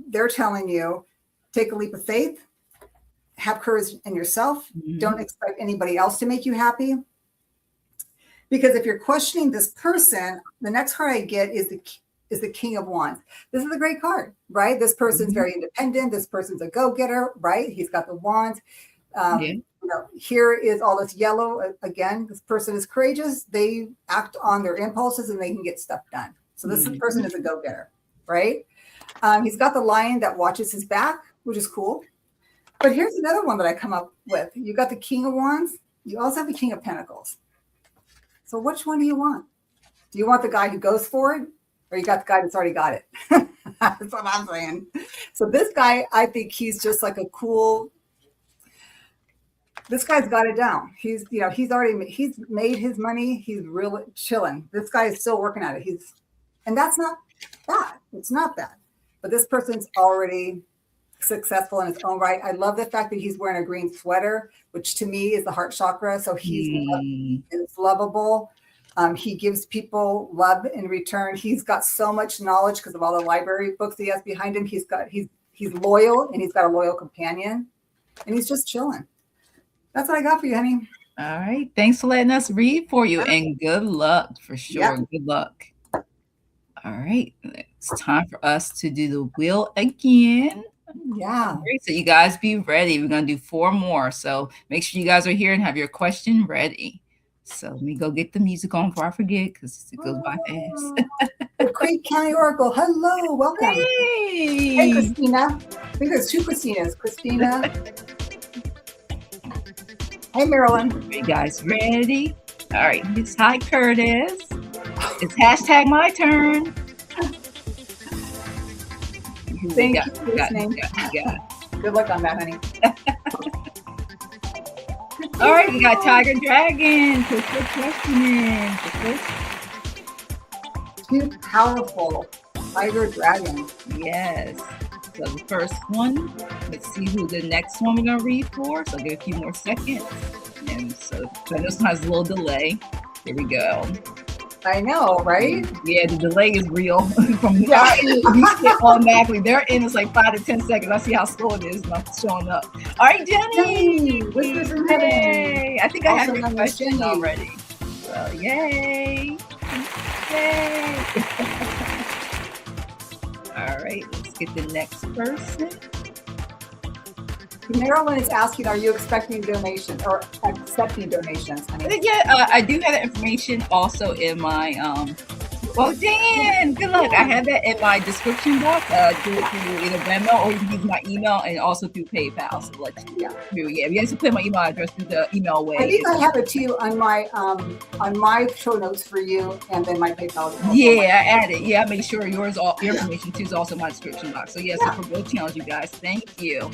they're telling you, take a leap of faith, have courage in yourself.
Mhm.
Don't expect anybody else to make you happy. Because if you're questioning this person, the next card I get is the King of Wands. This is a great card, right? This person's very independent. This person's a go-getter, right? He's got the wands. Here is all this yellow. Again, this person is courageous. They act on their impulses and they can get stuff done. So this person is a go-getter, right? He's got the lion that watches his back, which is cool. But here's another one that I come up with. You got the King of Wands. You also have the King of Pentacles. So which one do you want? Do you want the guy who goes for it, or you got the guy that's already got it? That's what I'm saying. So this guy, I think he's just like a cool. This guy's got it down. He's made his money. He's really chilling. This guy is still working at it. And that's not bad. It's not bad. But this person's already successful in his own right. I love the fact that he's wearing a green sweater, which to me is the heart chakra. So he's lovable. He gives people love in return. He's got so much knowledge because of all the library books he has behind him. He's loyal, and he's got a loyal companion, and he's just chilling. That's what I got for you, honey.
All right. Thanks for letting us read for you, and good luck for sure. Yeah. Good luck. All right. It's time for us to do the wheel again.
Yeah.
All right, so you guys be ready. We're going to do 4 more. So make sure you guys are here and have your question ready. So let me go get the music on before I forget, because it goes by fast.
The Creek County Oracle. Hello. Welcome. Hey, Christina. I think there's 2 Christinas. Christina. Hey, Marilyn.
Are you guys ready? All right. It's hi, Curtis. It's hashtag my turn.
Thank you for listening. Good luck on that, honey.
All right, we got Tiger Dragon. Put your question in.
2 powerful Tiger Dragons.
Yes. So the first one, let's see who the next one we're going to read for. So I'll give a few more seconds. And so this one has a little delay. Here we go.
I know, right?
Yeah, the delay is real. From our end, we skip automatically. Their end is like 5 to 10 seconds. I see how slow it is not showing up. All right, Jenny.
Whispers in Heaven.
Yay. I think I have your question already. So, yay. Yay. All right, let's get the next person.
Marilyn is asking, are you expecting donations or accepting donations? Honey?
Yeah, I do have that information also in my, well, Dan, good luck. I have that in my description box. Do it through either Venmo, or you can use my email, and also through PayPal. So let's you have to put my email address through the email way.
I think I have it too on my show notes for you, and then my PayPal.
Yeah, I added. Yeah, I make sure your information too is also in my description box. So so for both channels, you guys, thank you.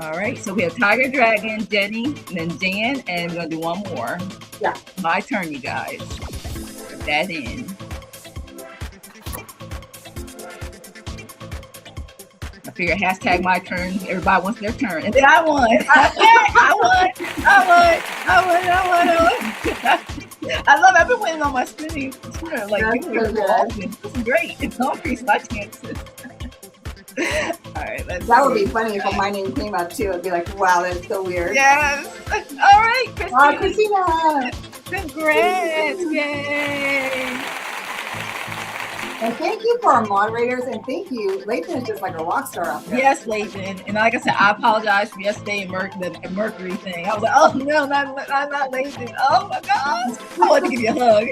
All right, so we have Tiger Dragon, Jenny, and then Dan, and we're gonna do one more.
Yeah.
My turn, you guys. Put that in. I figure hashtag my turn. Everybody wants their turn. And then I won. I won. I love it. I've been winning on my spinner. Like, this is great. It's not increased my chances. All right,
that would be funny if my name came up too. It'd be like, wow, that's so weird.
Yes. All right, Christina.
Christina.
Congrats. Yay.
And thank you for our moderators, and thank you. Lathan is just like a rock star out there.
Yes, Lathan. And like I said, I apologize for yesterday and the Mercury thing. I was like, oh no, not Lathan. Oh my gosh. I wanted to give you a hug.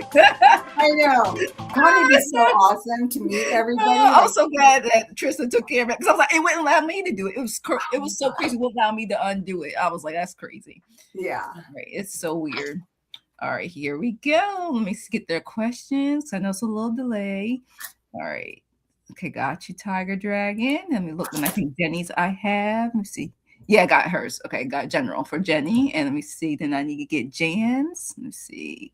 I know. God, it'd be so awesome to meet everybody.
I was so glad that Tristan took care of it, because I was like, it wouldn't allow me to do it. It was so crazy. It wouldn't allow me to undo it. I was like, that's crazy.
Yeah.
Right. It's so weird. All right, here we go. Let me get their questions. I know it's a little delay. All right. Okay, got you, Tiger Dragon. Let me look. And I think Jenny's I have. Let me see. Yeah, I got hers. Okay, got general for Jenny. And let me see. Then I need to get Jan's. Let me see.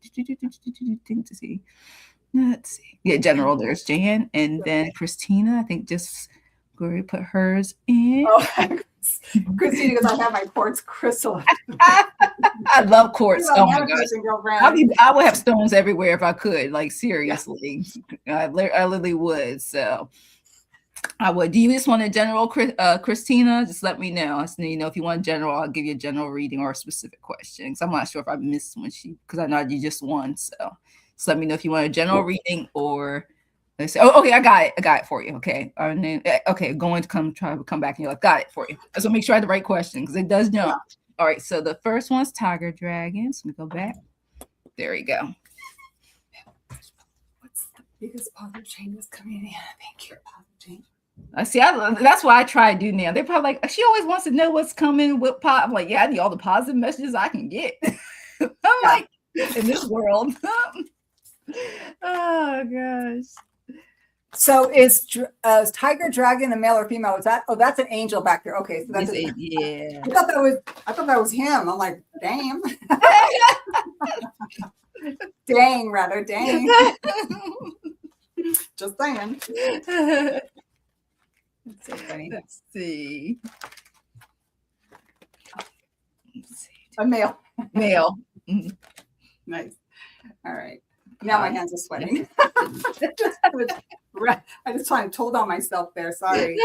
Let's see. Yeah, general. There's Jan. And then Christina, I think just Gloria put hers in.
Oh, Christina, because I have my quartz crystal.
I love quartz. Oh my gosh.
Girlfriend.
I would have stones everywhere if I could. Like seriously, I literally would. So I would. Do you just want a general, Christina? Just let me know. I just need to know if you want general. I'll give you a general reading or a specific question. Because I'm not sure if I missed one. Because I know you just won. So just let me know if you want a general reading or. Let's say, oh, okay, I got it for you. Okay, our name. Okay, going to come back and you're like, got it for you. So make sure I had the right question because it does jump. Yeah. All right, so the first one's Tiger Dragons. Let me go back. There you go.
What's the biggest positive change that's coming in? Thank you, positive change.
I see. That's why I try to do now. They're probably like, she always wants to know what's coming. What I'm like, yeah, I need all the positive messages I can get. I'm like, in this world. Oh gosh.
So is Tiger Dragon a male or female? Is that? Oh, that's an angel back there. Okay, so that's
yeah.
I thought that was him. I'm like, damn. Dang. Just saying.
That's so funny. Let's see.
A male.
Mm-hmm.
Nice. All right. Now my hands are sweating. I just told on myself there. Sorry.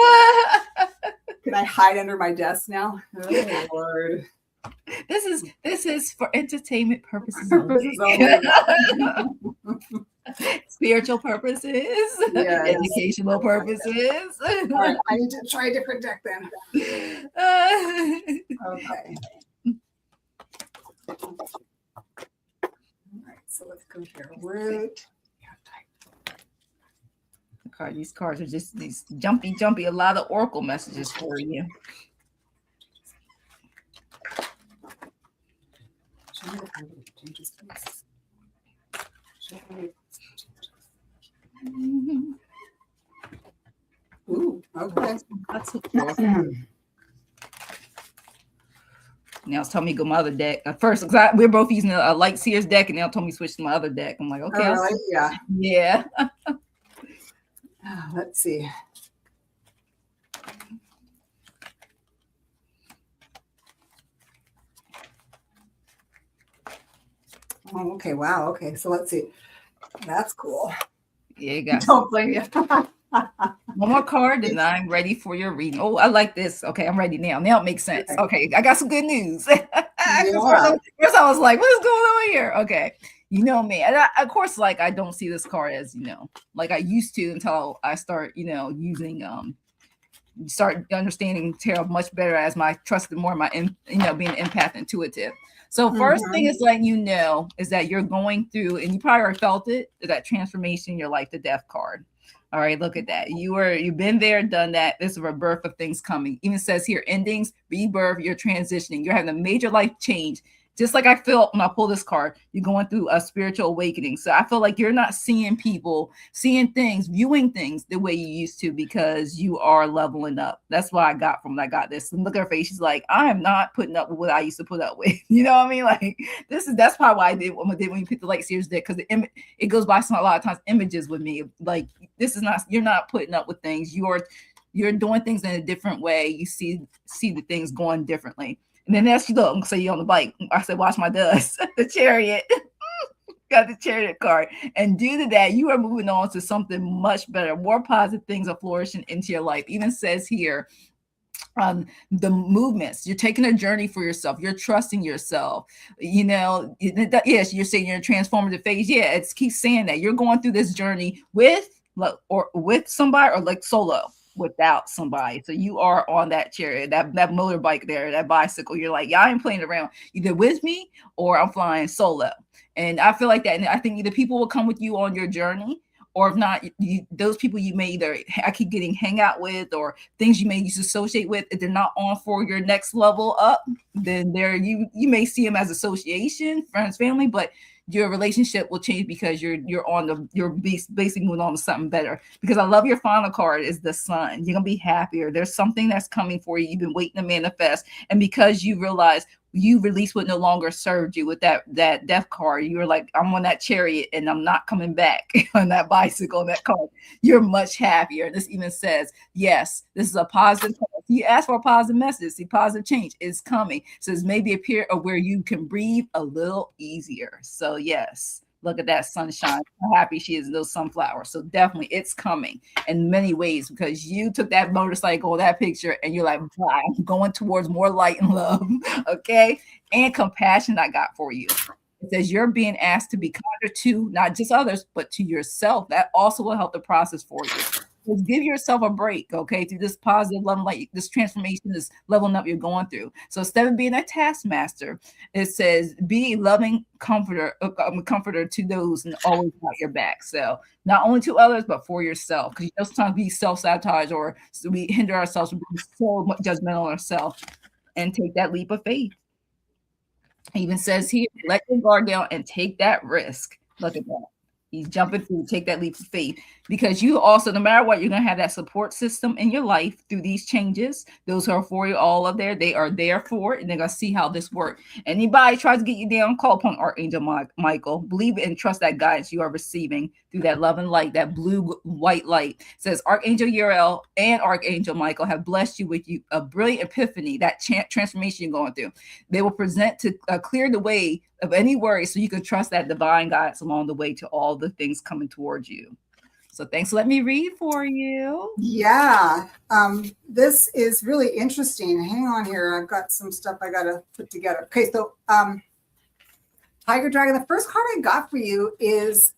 Can I hide under my desk now? Oh Lord.
This is for entertainment purposes. Spiritual purposes, yes. Educational purposes.
All right, I need to try a different deck then. Okay. All right, so let's go here. Root.
These cards are just these jumpy, a lot of oracle messages for you.
Ooh, okay.
That's cool. Now it's telling me to go my other deck. At first, because we're both using a Light Seers deck, and now it told me to switch to my other deck. I'm like, okay.
Right, yeah.
Yeah.
Let's see. Oh, okay. Wow. Okay. So let's see. That's cool.
Yeah, you got.
Don't blame you.
One more card, and I'm ready for your reading. Oh, I like this. Okay, I'm ready now. Now it makes sense. Okay, I got some good news. First I was like, what is going on here? Okay. You know me. And of course, like, I don't see this card as, like I used to until I start, using, start understanding tarot much better as my trusted more my, being an empath intuitive. So first thing is letting you know is that you're going through, and you probably already felt it, is that transformation in your life, the death card. All right, look at that. You've been there, done that. This is a rebirth of things coming. Even says here, endings, rebirth, you're transitioning. You're having a major life change. Just like I felt when I pull this card, you're going through a spiritual awakening. So I feel like you're not seeing people, seeing things, viewing things the way you used to because you are leveling up. That's what I got from when I got this. And look at her face. She's like, I am not putting up with what I used to put up with. You know what I mean? Like that's probably why I did what I did when you picked the Light Seers deck, because it goes by a lot of times images with me. Like you're not putting up with things. You're doing things in a different way. You see the things going differently. And then as she look, so you on the bike. I said, watch my dust. The Chariot. Got the Chariot card. And due to that, you are moving on to something much better. More positive things are flourishing into your life. Even says here, the movements. You're taking a journey for yourself. You're trusting yourself. Yes, you're saying you're in a transformative phase. Yeah, it keeps saying that. You're going through this journey with somebody or like solo. Without somebody. So you are on that chariot, that motorbike there, that bicycle. You're like, yeah, I ain't playing around either with me or I'm flying solo. And I feel like that. And I think either people will come with you on your journey, or if not, those people you may either I keep getting hang out with or things you may used to associate with, if they're not on for your next level up, then you may see them as association, friends, family, but your relationship will change because you're basically moving on to something better. Because I love your final card is the Sun. You're gonna be happier. There's something that's coming for you. You've been waiting to manifest, and because you realize you release what no longer served you with that death card. You were like, I'm on that chariot and I'm not coming back on that bicycle, on that car. You're much happier. This even says, yes, this is a positive. You ask for a positive message. See, positive change is coming. It says maybe a period of where you can breathe a little easier. So yes, look at that sunshine. How happy she is, little sunflower. So definitely it's coming in many ways because you took that motorcycle, that picture, and you're like, wow, I'm going towards more light and love. Okay. And compassion I got for you. It says you're being asked to be kinder to not just others, but to yourself. That also will help the process for you. Just give yourself a break, okay, through this positive love, like this transformation, this leveling up you're going through. So instead of being a taskmaster, it says be a loving comforter to those and always got your back. So not only to others, but for yourself, because sometimes we self-sabotage or we hinder ourselves from being so much judgmental on ourselves, and take that leap of faith. It even says here, let your guard down and take that risk. Look at that. He's jumping through, take that leap of faith because you also, no matter what, you're going to have that support system in your life through these changes. Those who are for you, all of there, they are there for it, and they're going to see how this works. Anybody tries to get you down, call upon Archangel Michael. Believe and trust that guidance you are receiving through that love and light, that blue-white light. It says Archangel Uriel and Archangel Michael have blessed you with a brilliant epiphany, that transformation you're going through. They will present to clear the way of any worry so you can trust that divine guidance along the way to all the things coming towards you. So thanks for letting me read for you.
Yeah, this is really interesting. Hang on here. I've got some stuff I got to put together. Okay, so Tiger Dragon, the first card I got for you is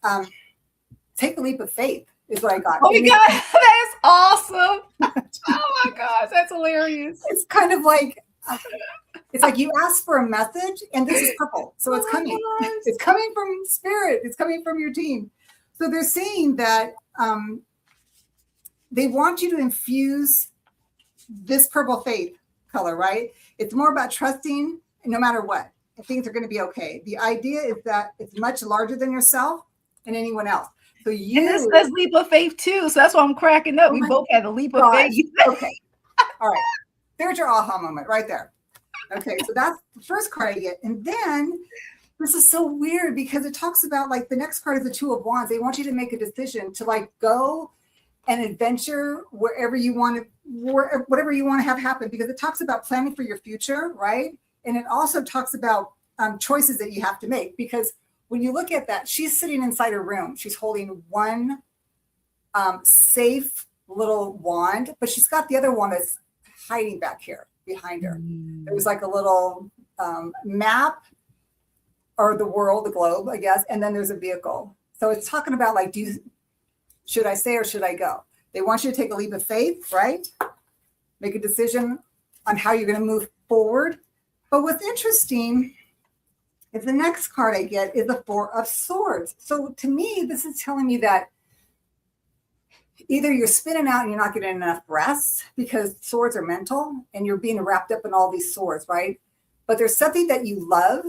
take a leap of faith is what I got.
Oh my God, that is awesome. Oh my gosh, that's hilarious.
It's kind of like, it's like you asked for a message and this is purple. So it's coming. It's coming from spirit. It's coming from your team. So they're saying that they want you to infuse this purple faith color, right? It's more about trusting no matter what. Things are going to be okay. The idea is that it's much larger than yourself and anyone else. So you.
And this says leap of faith too. So that's why I'm cracking up. We both had a leap of faith.
Okay. All right. There's your aha moment right there. Okay. So that's the first card I get. And then this is so weird because it talks about like the next card is the Two of Wands. They want you to make a decision to like go and adventure wherever you want to, whatever you want to have happen, because it talks about planning for your future, right? And it also talks about choices that you have to make, because when you look at that, she's sitting inside her room. She's holding one safe little wand, but she's got the other one that's hiding back here behind her. There's like a little map or the world, the globe, I guess. And then there's a vehicle. So it's talking about like, should I stay or should I go? They want you to take a leap of faith, right? Make a decision on how you're going to move forward. But what's interesting is the next card I get is the Four of Swords. So to me, this is telling me that either you're spinning out and you're not getting enough rest because swords are mental and you're being wrapped up in all these swords, right? But there's something that you love.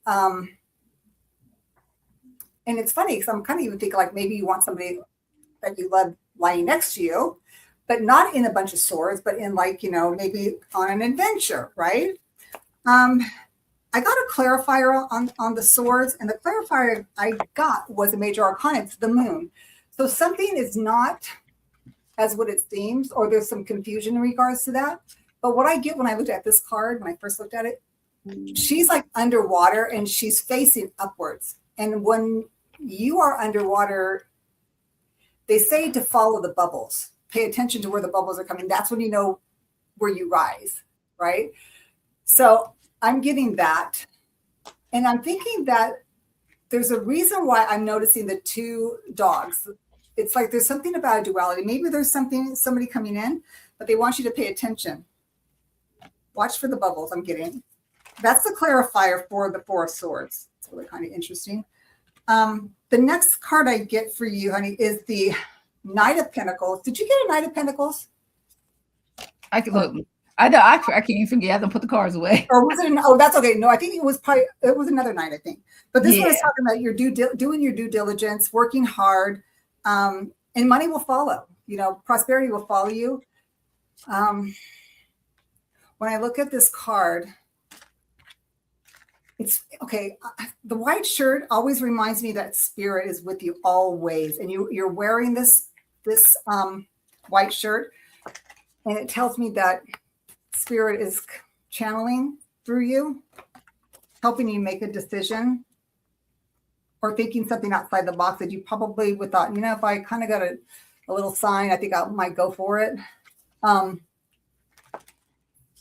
And it's funny because I'm kind of even thinking like maybe you want somebody that you love lying next to you, but not in a bunch of swords, but in like, you know, maybe on an adventure, right? I got a clarifier on the swords, and the clarifier I got was a major arcana. It's the moon. So something is not as what it seems, or there's some confusion in regards to that. But what I get when I looked at this card, when I first looked at it, she's like underwater and she's facing upwards. And when you are underwater, they say to follow the bubbles. Pay attention to where the bubbles are coming. That's when you know where you rise, right? So I'm getting that. And I'm thinking that there's a reason why I'm noticing the two dogs. It's like there's something about a duality. Maybe there's somebody coming in, but they want you to pay attention. Watch for the bubbles I'm getting. That's the clarifier for the Four of Swords. It's really kind of interesting. The next card I get for you, honey, is the Knight of Pentacles. Did you get a Knight of Pentacles?
I can look. I know. I can't even forget. I have to put the cards away.
Or was it? Oh, that's okay. No, I think it was another night. I think. But this one is talking about your doing your due diligence, working hard, and money will follow. You know, prosperity will follow you. When I look at this card, It's okay. The white shirt always reminds me that spirit is with you always, and you're wearing this white shirt, and it tells me that spirit is channeling through you, helping you make a decision, or thinking something outside the box that you probably would thought, if I kind of got a little sign, I think I might go for it.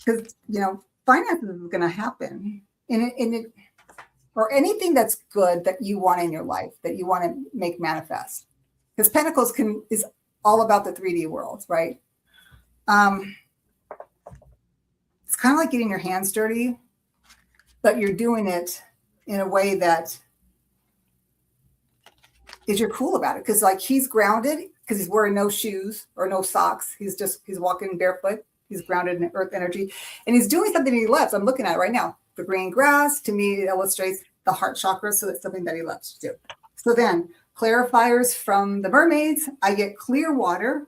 Because finances is going to happen, and it or anything that's good that you want in your life that you want to make manifest. Because Pentacles is all about the 3D world, right? It's kind of like getting your hands dirty, but you're doing it in a way that is you're cool about it. Because like he's grounded because he's wearing no shoes or no socks. He's walking barefoot. He's grounded in earth energy, and he's doing something he loves. I'm looking at it right now. The green grass, to me, it illustrates the heart chakra, so it's something that he loves to do. So then, clarifiers from the mermaids. I get clear water.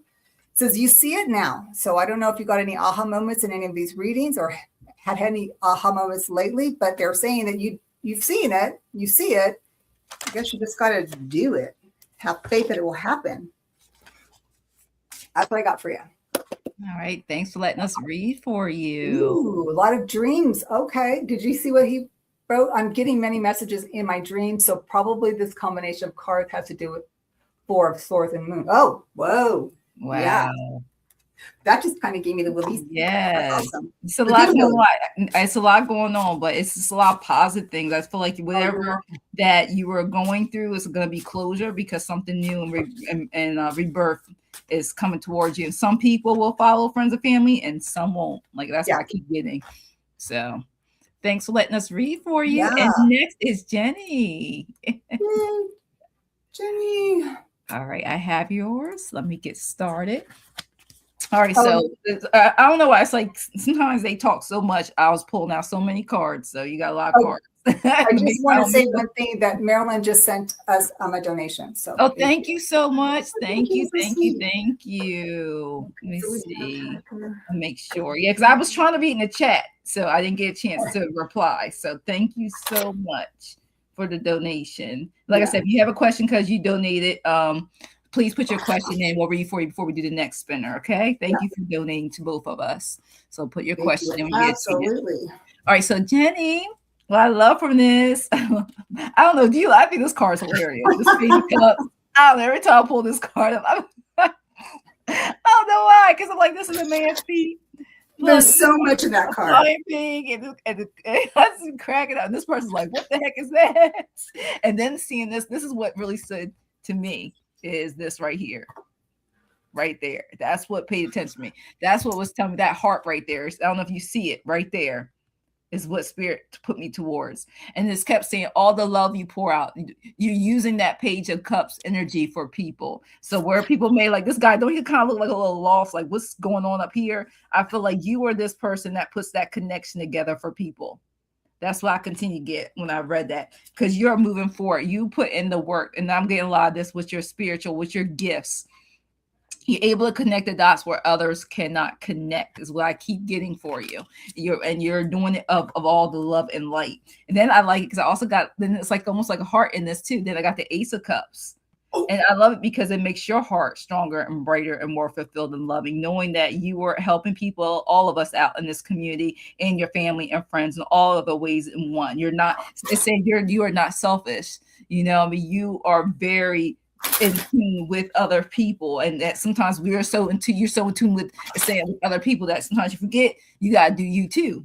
It says, you see it now. So I don't know if you got any aha moments in any of these readings or had any aha moments lately, but they're saying that you've seen it. You see it. I guess you just got to do it. Have faith that it will happen. That's what I got for you.
All right. Thanks for letting us read for you.
Ooh, a lot of dreams. Okay. Did you see what he wrote? I'm getting many messages in my dreams. So probably this combination of cards has to do with Four of Swords and Moon. Oh, whoa.
Wow.
Yeah. That just kind of gave me the release.
Yes.
Awesome.
It's a lot going on, but it's just a lot of positive things. I feel like whatever that you were going through is going to be closure because something new and rebirth is coming towards you. And some people will follow friends and family and some won't. Like that's what I keep getting. So thanks for letting us read for you. Yeah. And next is Jenny.
Jenny.
All right, I have yours. Let me get started. All right, so I don't know why it's like sometimes they talk so much. I was pulling out so many cards, so you got a lot of cards.
I just want to say one thing that Marilyn just sent us a donation. So
thank you so much. Thank you. Let me see. Make sure. Yeah, because I was trying to read in the chat, so I didn't get a chance to reply. So thank you so much for the donation. Like I said, if you have a question because you donated, please put your question in. We'll read for you before we do the next spinner. Okay. Thank you for donating to both of us. So put your question in.
Absolutely.
All right. So Jenny, what I love from this, I don't know. I think this card is hilarious. I don't know. Every time I pull this card up, I don't know why. Because I'm like, this is a man's feet.
There's so much in that card.
And I was cracking up. And this person's like, what the heck is that? And then seeing this is what really stood to me. Is this right here, right there. That's what paid attention to me. That's what was telling me, that heart right there. I don't know if you see it right there is what spirit put me towards. And this kept saying all the love you pour out, you're using that Page of Cups energy for people. So where people may like, this guy, don't he kind of look like a little lost, like what's going on up here? I feel like you are this person that puts that connection together for people. That's what I continue to get when I read that, because you're moving forward. You put in the work, and I'm getting a lot of this with your spiritual, with your gifts. You're able to connect the dots where others cannot connect is what I keep getting for you. You're doing it of all the love and light. And then I like it because I also got, then it's like almost like a heart in this too. Then I got the Ace of Cups. And I love it because it makes your heart stronger and brighter and more fulfilled and loving, knowing that you are helping people, all of us out in this community, and your family and friends, and all of the ways in one. You're not, it's saying you are not selfish. You are very in tune with other people, and that sometimes you're so in tune with other people that sometimes you forget you got to do you too,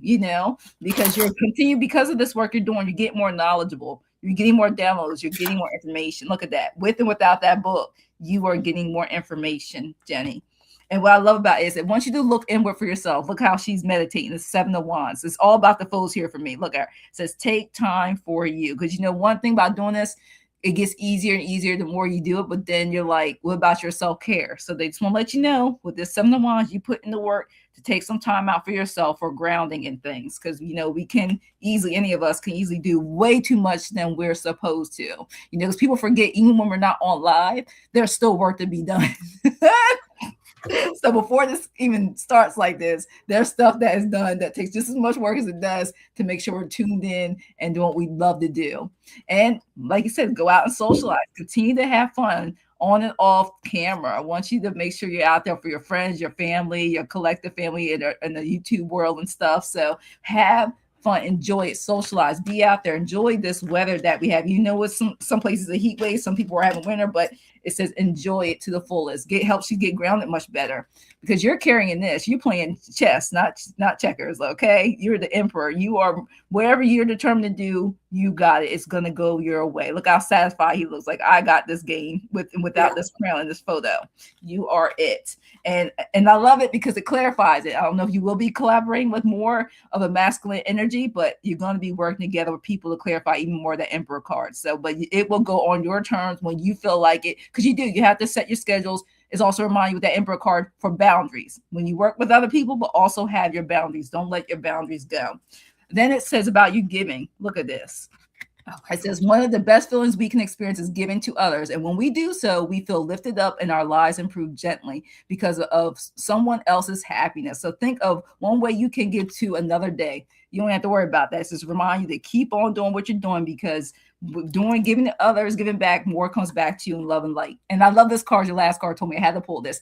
because because of this work you're doing, you get more knowledgeable. You're getting more downloads. You're getting more information. Look at that. With and without that book, you are getting more information, Jenny. And what I love about it is that once you do look inward for yourself, look how she's meditating. The Seven of Wands. It's all about the foes here for me. Look at her. It says, take time for you. Because one thing about doing this, it gets easier and easier the more you do it. But then you're like, what about your self-care? So they just want to let you know with this Seven of Wands, you put in the work to take some time out for yourself for grounding and things. Because, we can easily, any of us can easily do way too much than we're supposed to. Because people forget, even when we're not on live, there's still work to be done. So before this even starts like this, there's stuff that is done that takes just as much work as it does to make sure we're tuned in and doing what we love to do. And like you said, go out and socialize, continue to have fun on and off camera. I want you to make sure you're out there for your friends, your family, your collective family in the YouTube world and stuff. So have fun, enjoy it, socialize, be out there, enjoy this weather that we have. You know, it's some places a heat wave, some people are having winter, but it says enjoy it to the fullest. Helps you get grounded much better because you're carrying this. You're playing chess, not checkers. Okay, you're the emperor. You are wherever you're determined to do. You got it. It's gonna go your way. Look how satisfied he looks. Like I got this game without this crown in this photo. You are it, and I love it because it clarifies it. I don't know if you will be collaborating with more of a masculine energy, but you're going to be working together with people to clarify even more the emperor card. So, but it will go on your terms when you feel like it, because you have to set your schedules. It's also remind you with that emperor card for boundaries when you work with other people, but also have your boundaries. Don't let your boundaries go. Then it says about you giving. Look at this. It says one of the best feelings we can experience is giving to others. And when we do so, we feel lifted up and our lives improve gently because of someone else's happiness. So think of one way you can give to another day. You don't have to worry about that. It's just remind you to keep on doing what you're doing because giving to others, giving back, more comes back to you in love and light. And I love this card. Your last card told me I had to pull this.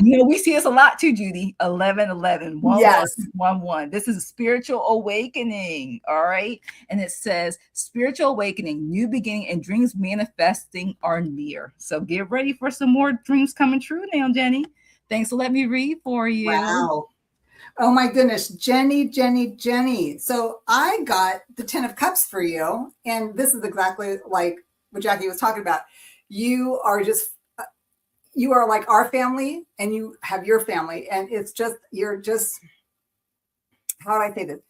We see this a lot too, Judy. 11, 1,
Yes.
1, 1. This is a spiritual awakening. All right. And it says spiritual awakening, new beginning, and dreams manifesting are near. So get ready for some more dreams coming true now, Jenny. Thanks for letting me read for you.
Wow. Oh my goodness, Jenny. So I got the 10 of Cups for you. And this is exactly like what Jackie was talking about. You are like our family and you have your family. And you're just, how do I say this?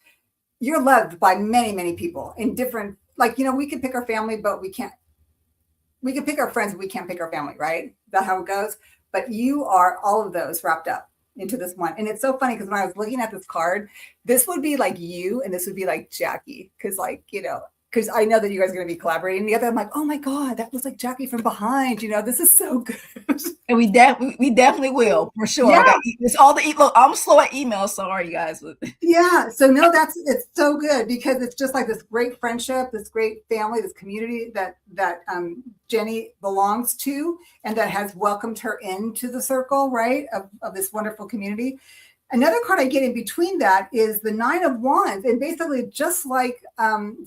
You're loved by many, many people in different, we can pick our family, but we can't. We can pick our friends, but we can't pick our family, right? Is that how it goes? But you are all of those wrapped up into this one. And it's so funny because when I was looking at this card, this would be like you and this would be like Jackie. Because because I know that you guys are going to be collaborating together. I'm like, oh my God, that was like Jackie from behind. This is so good.
And we definitely will, for sure.
Yeah.
It's all the look, I'm slow at email. Sorry, guys.
Yeah. So no, it's so good because it's just like this great friendship, this great family, this community that Jenny belongs to and that has welcomed her into the circle, right, of this wonderful community. Another card I get in between that is the 9 of Wands. And basically, just like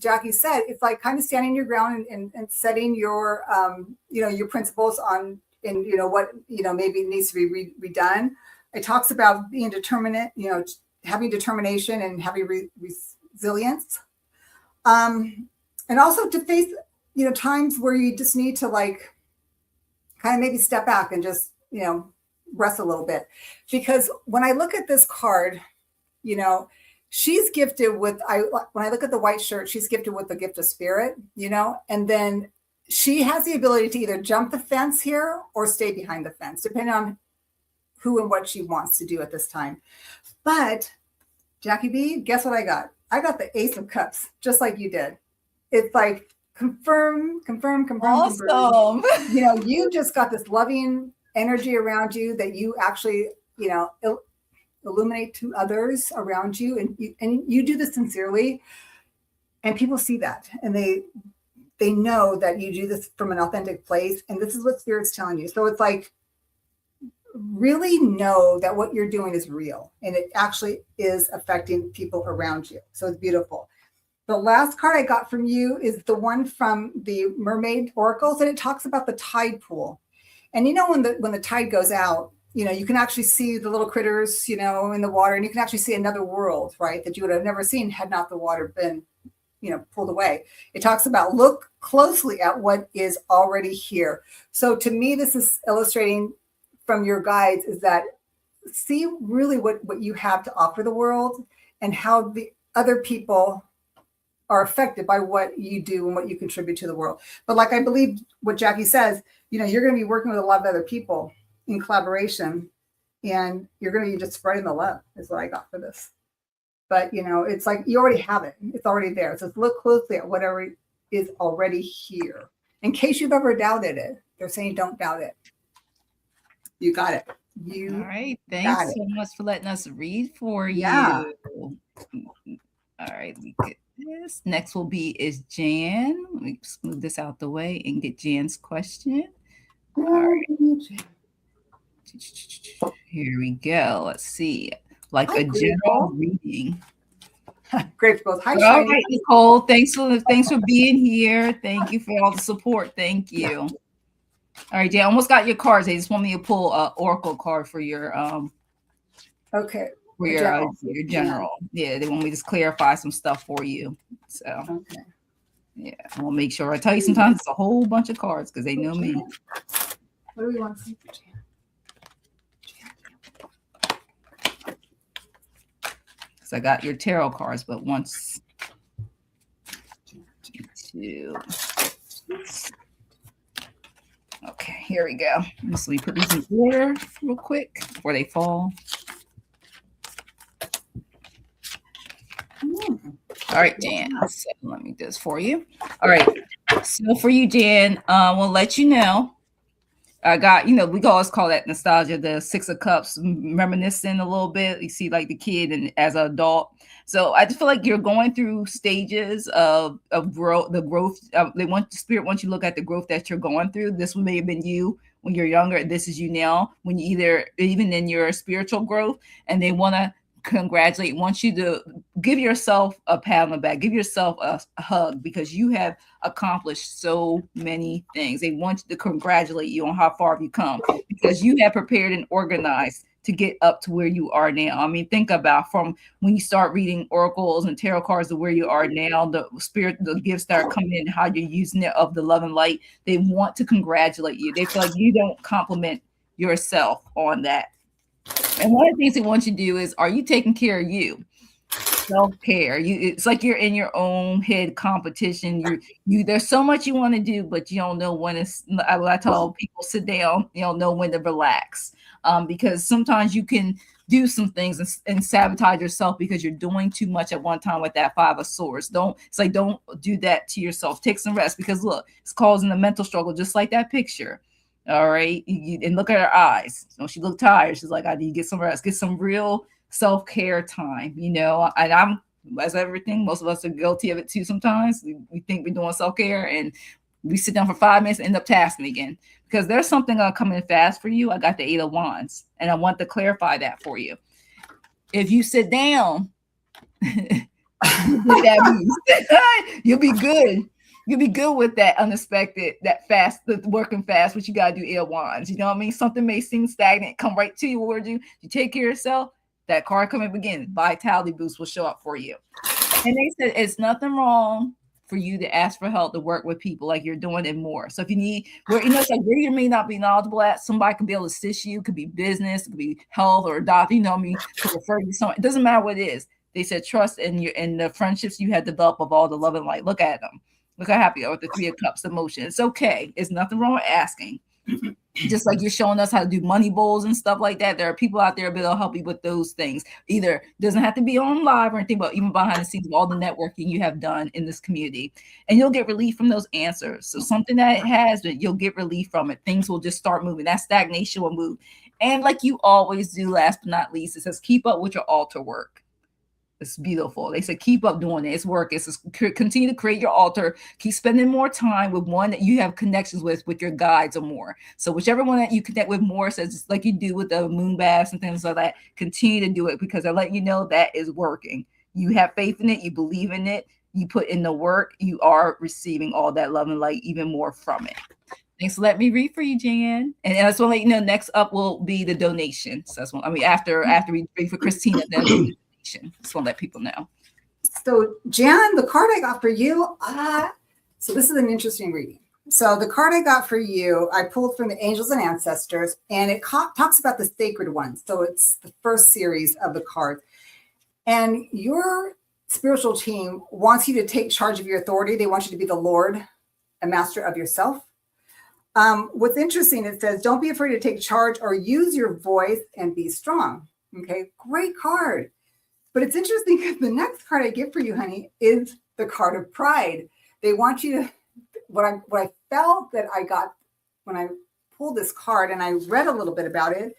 Jackie said, it's like kind of standing your ground and setting your, your principles on, and, what, maybe needs to be redone. It talks about being determinate, having determination and having resilience. And also to face, times where you just need to like kind of maybe step back and just, rest a little bit. Because when I look at this card, she's gifted with, when I look at the white shirt, she's gifted with the gift of spirit, and then she has the ability to either jump the fence here or stay behind the fence, depending on who and what she wants to do at this time. But Jackie B, guess what I got? I got the Ace of Cups, just like you did. It's like confirm.
Awesome.
You just got this loving energy around you that you actually, illuminate to others around you, and you do this sincerely, and people see that, and they know that you do this from an authentic place, and this is what Spirit's telling you. So it's like, really know that what you're doing is real, and it actually is affecting people around you. So it's beautiful. The last card I got from you is the one from the Mermaid Oracles, and it talks about the tide pool. And when the tide goes out, you can actually see the little critters, in the water, and you can actually see another world, right, that you would have never seen had not the water been, pulled away. It talks about look closely at what is already here. So to me, this is illustrating from your guides is that see really what you have to offer the world and how the other people are affected by what you do and what you contribute to the world. But like I believe what Jackie says, you're going to be working with a lot of other people in collaboration, and you're going to be just spreading the love is what I got for this. But, it's like you already have it. It's already there. So look closely at whatever is already here. In case you've ever doubted it, they're saying don't doubt it. You got it. You
All right.
got
Thanks
it.
so much for letting us read for
Yeah.
you. All right, we get this. Next will be is Jan. Let me just move this out the way and get Jan's question. All right. Here we go. Let's see. Like
Hi,
a general
Grateful.
reading.
Grateful. Hi,
All
Shiny.
right, Nicole. Thanks for being here. Thank you for all the support. Thank you. All right, Jan. Almost got your cards. They just want me to pull an oracle card for your
Okay.
for
A
your
general.
your
Jan.
general. Yeah, they want me to just clarify some stuff for you. So
Okay.
yeah, I will make sure I tell you sometimes it's a whole bunch of cards because they know me.
What do we want to see for Jan?
So I got your tarot cards, but once two. Okay, here we go. Let me put these in order real quick before they fall. All right, Jan. So let me do this for you. All right. So for you, Jan, we'll let you know. I got, we always call that nostalgia, the Six of Cups, reminiscing a little bit. You see, like the kid and as an adult. So I just feel like you're going through stages of growth. The growth spirit wants you to look at the growth that you're going through. This may have been you when you're younger. This is you now when you even in your spiritual growth, and they want to want you to give yourself a pat on the back, give yourself a hug because you have accomplished so many things. They want to congratulate you on how far you've come because you have prepared and organized to get up to where you are now. I mean, think about from when you start reading oracles and tarot cards to where you are now, the spirit, the gifts that are coming in, how you're using it of the love and light. They want to congratulate you. They feel like you don't compliment yourself on that. And one of the things they want you to do is, are you taking care of you? Self-care. It's like you're in your own head competition. There's so much you want to do, but you don't know when it's. I tell people, sit down. You don't know when to relax, because sometimes you can do some things and sabotage yourself because you're doing too much at one time with that Five of Swords. Don't do that to yourself. Take some rest because look, it's causing a mental struggle, just like that picture. All right, and look at her eyes. She looked tired. She's like, I need to get some rest, get some real self-care time, and I'm, as everything, most of us are guilty of it too. Sometimes we think we're doing self-care and we sit down for 5 minutes and end up tasking again because there's something coming fast for you. I got the Eight of Wands and I want to clarify that for you. If you sit down, you'll be good. You'll be good with that unexpected, that fast, the working fast, what you got to do, Eight of Wands. You know what I mean? Something may seem stagnant, come right to you. What do you take care of yourself? That card coming begin, vitality boost will show up for you. And they said it's nothing wrong for you to ask for help to work with people like you're doing and more. So if you need, it's like where you may not be knowledgeable at, somebody could be able to assist you. It could be business, it could be health or a doctor. To refer you to someone. It doesn't matter what it is. They said trust in the friendships you had developed of all the love and light. Look at them. Look how happy with the Three of Cups emotion. It's okay. It's nothing wrong with asking. Just like you're showing us how to do money bowls and stuff like that. There are people out there that'll help you with those things. Either doesn't have to be on live or anything, but even behind the scenes of all the networking you have done in this community. And you'll get relief from those answers. So something that it has, but you'll get relief from it. Things will just start moving. That stagnation will move. And like you always do, last but not least, it says keep up with your altar work. It's beautiful. They said, keep up doing it. It's work. It's continue to create your altar. Keep spending more time with one that you have connections with your guides or more. So whichever one that you connect with more, says like you do with the moon baths and things like that, continue to do it because they're letting you know that is working. You have faith in it. You believe in it. You put in the work. You are receiving all that love and light, even more from it. Thanks for letting me read for you, Jan. And I just want to let you know, next up will be the donation. So that's after we read for Christina, then just want to let people know.
So Jan, the card I got for you, so this is an interesting reading. So the card I got for you, I pulled from the Angels and Ancestors, and it talks about the sacred ones. So it's the first series of the cards. And your spiritual team wants you to take charge of your authority. They want you to be the Lord and master of yourself. What's interesting, it says, don't be afraid to take charge or use your voice and be strong. Okay, great card. But it's interesting because the next card I get for you, honey, is the card of pride. They want you to, what I felt that I got when I pulled this card and I read a little bit about it,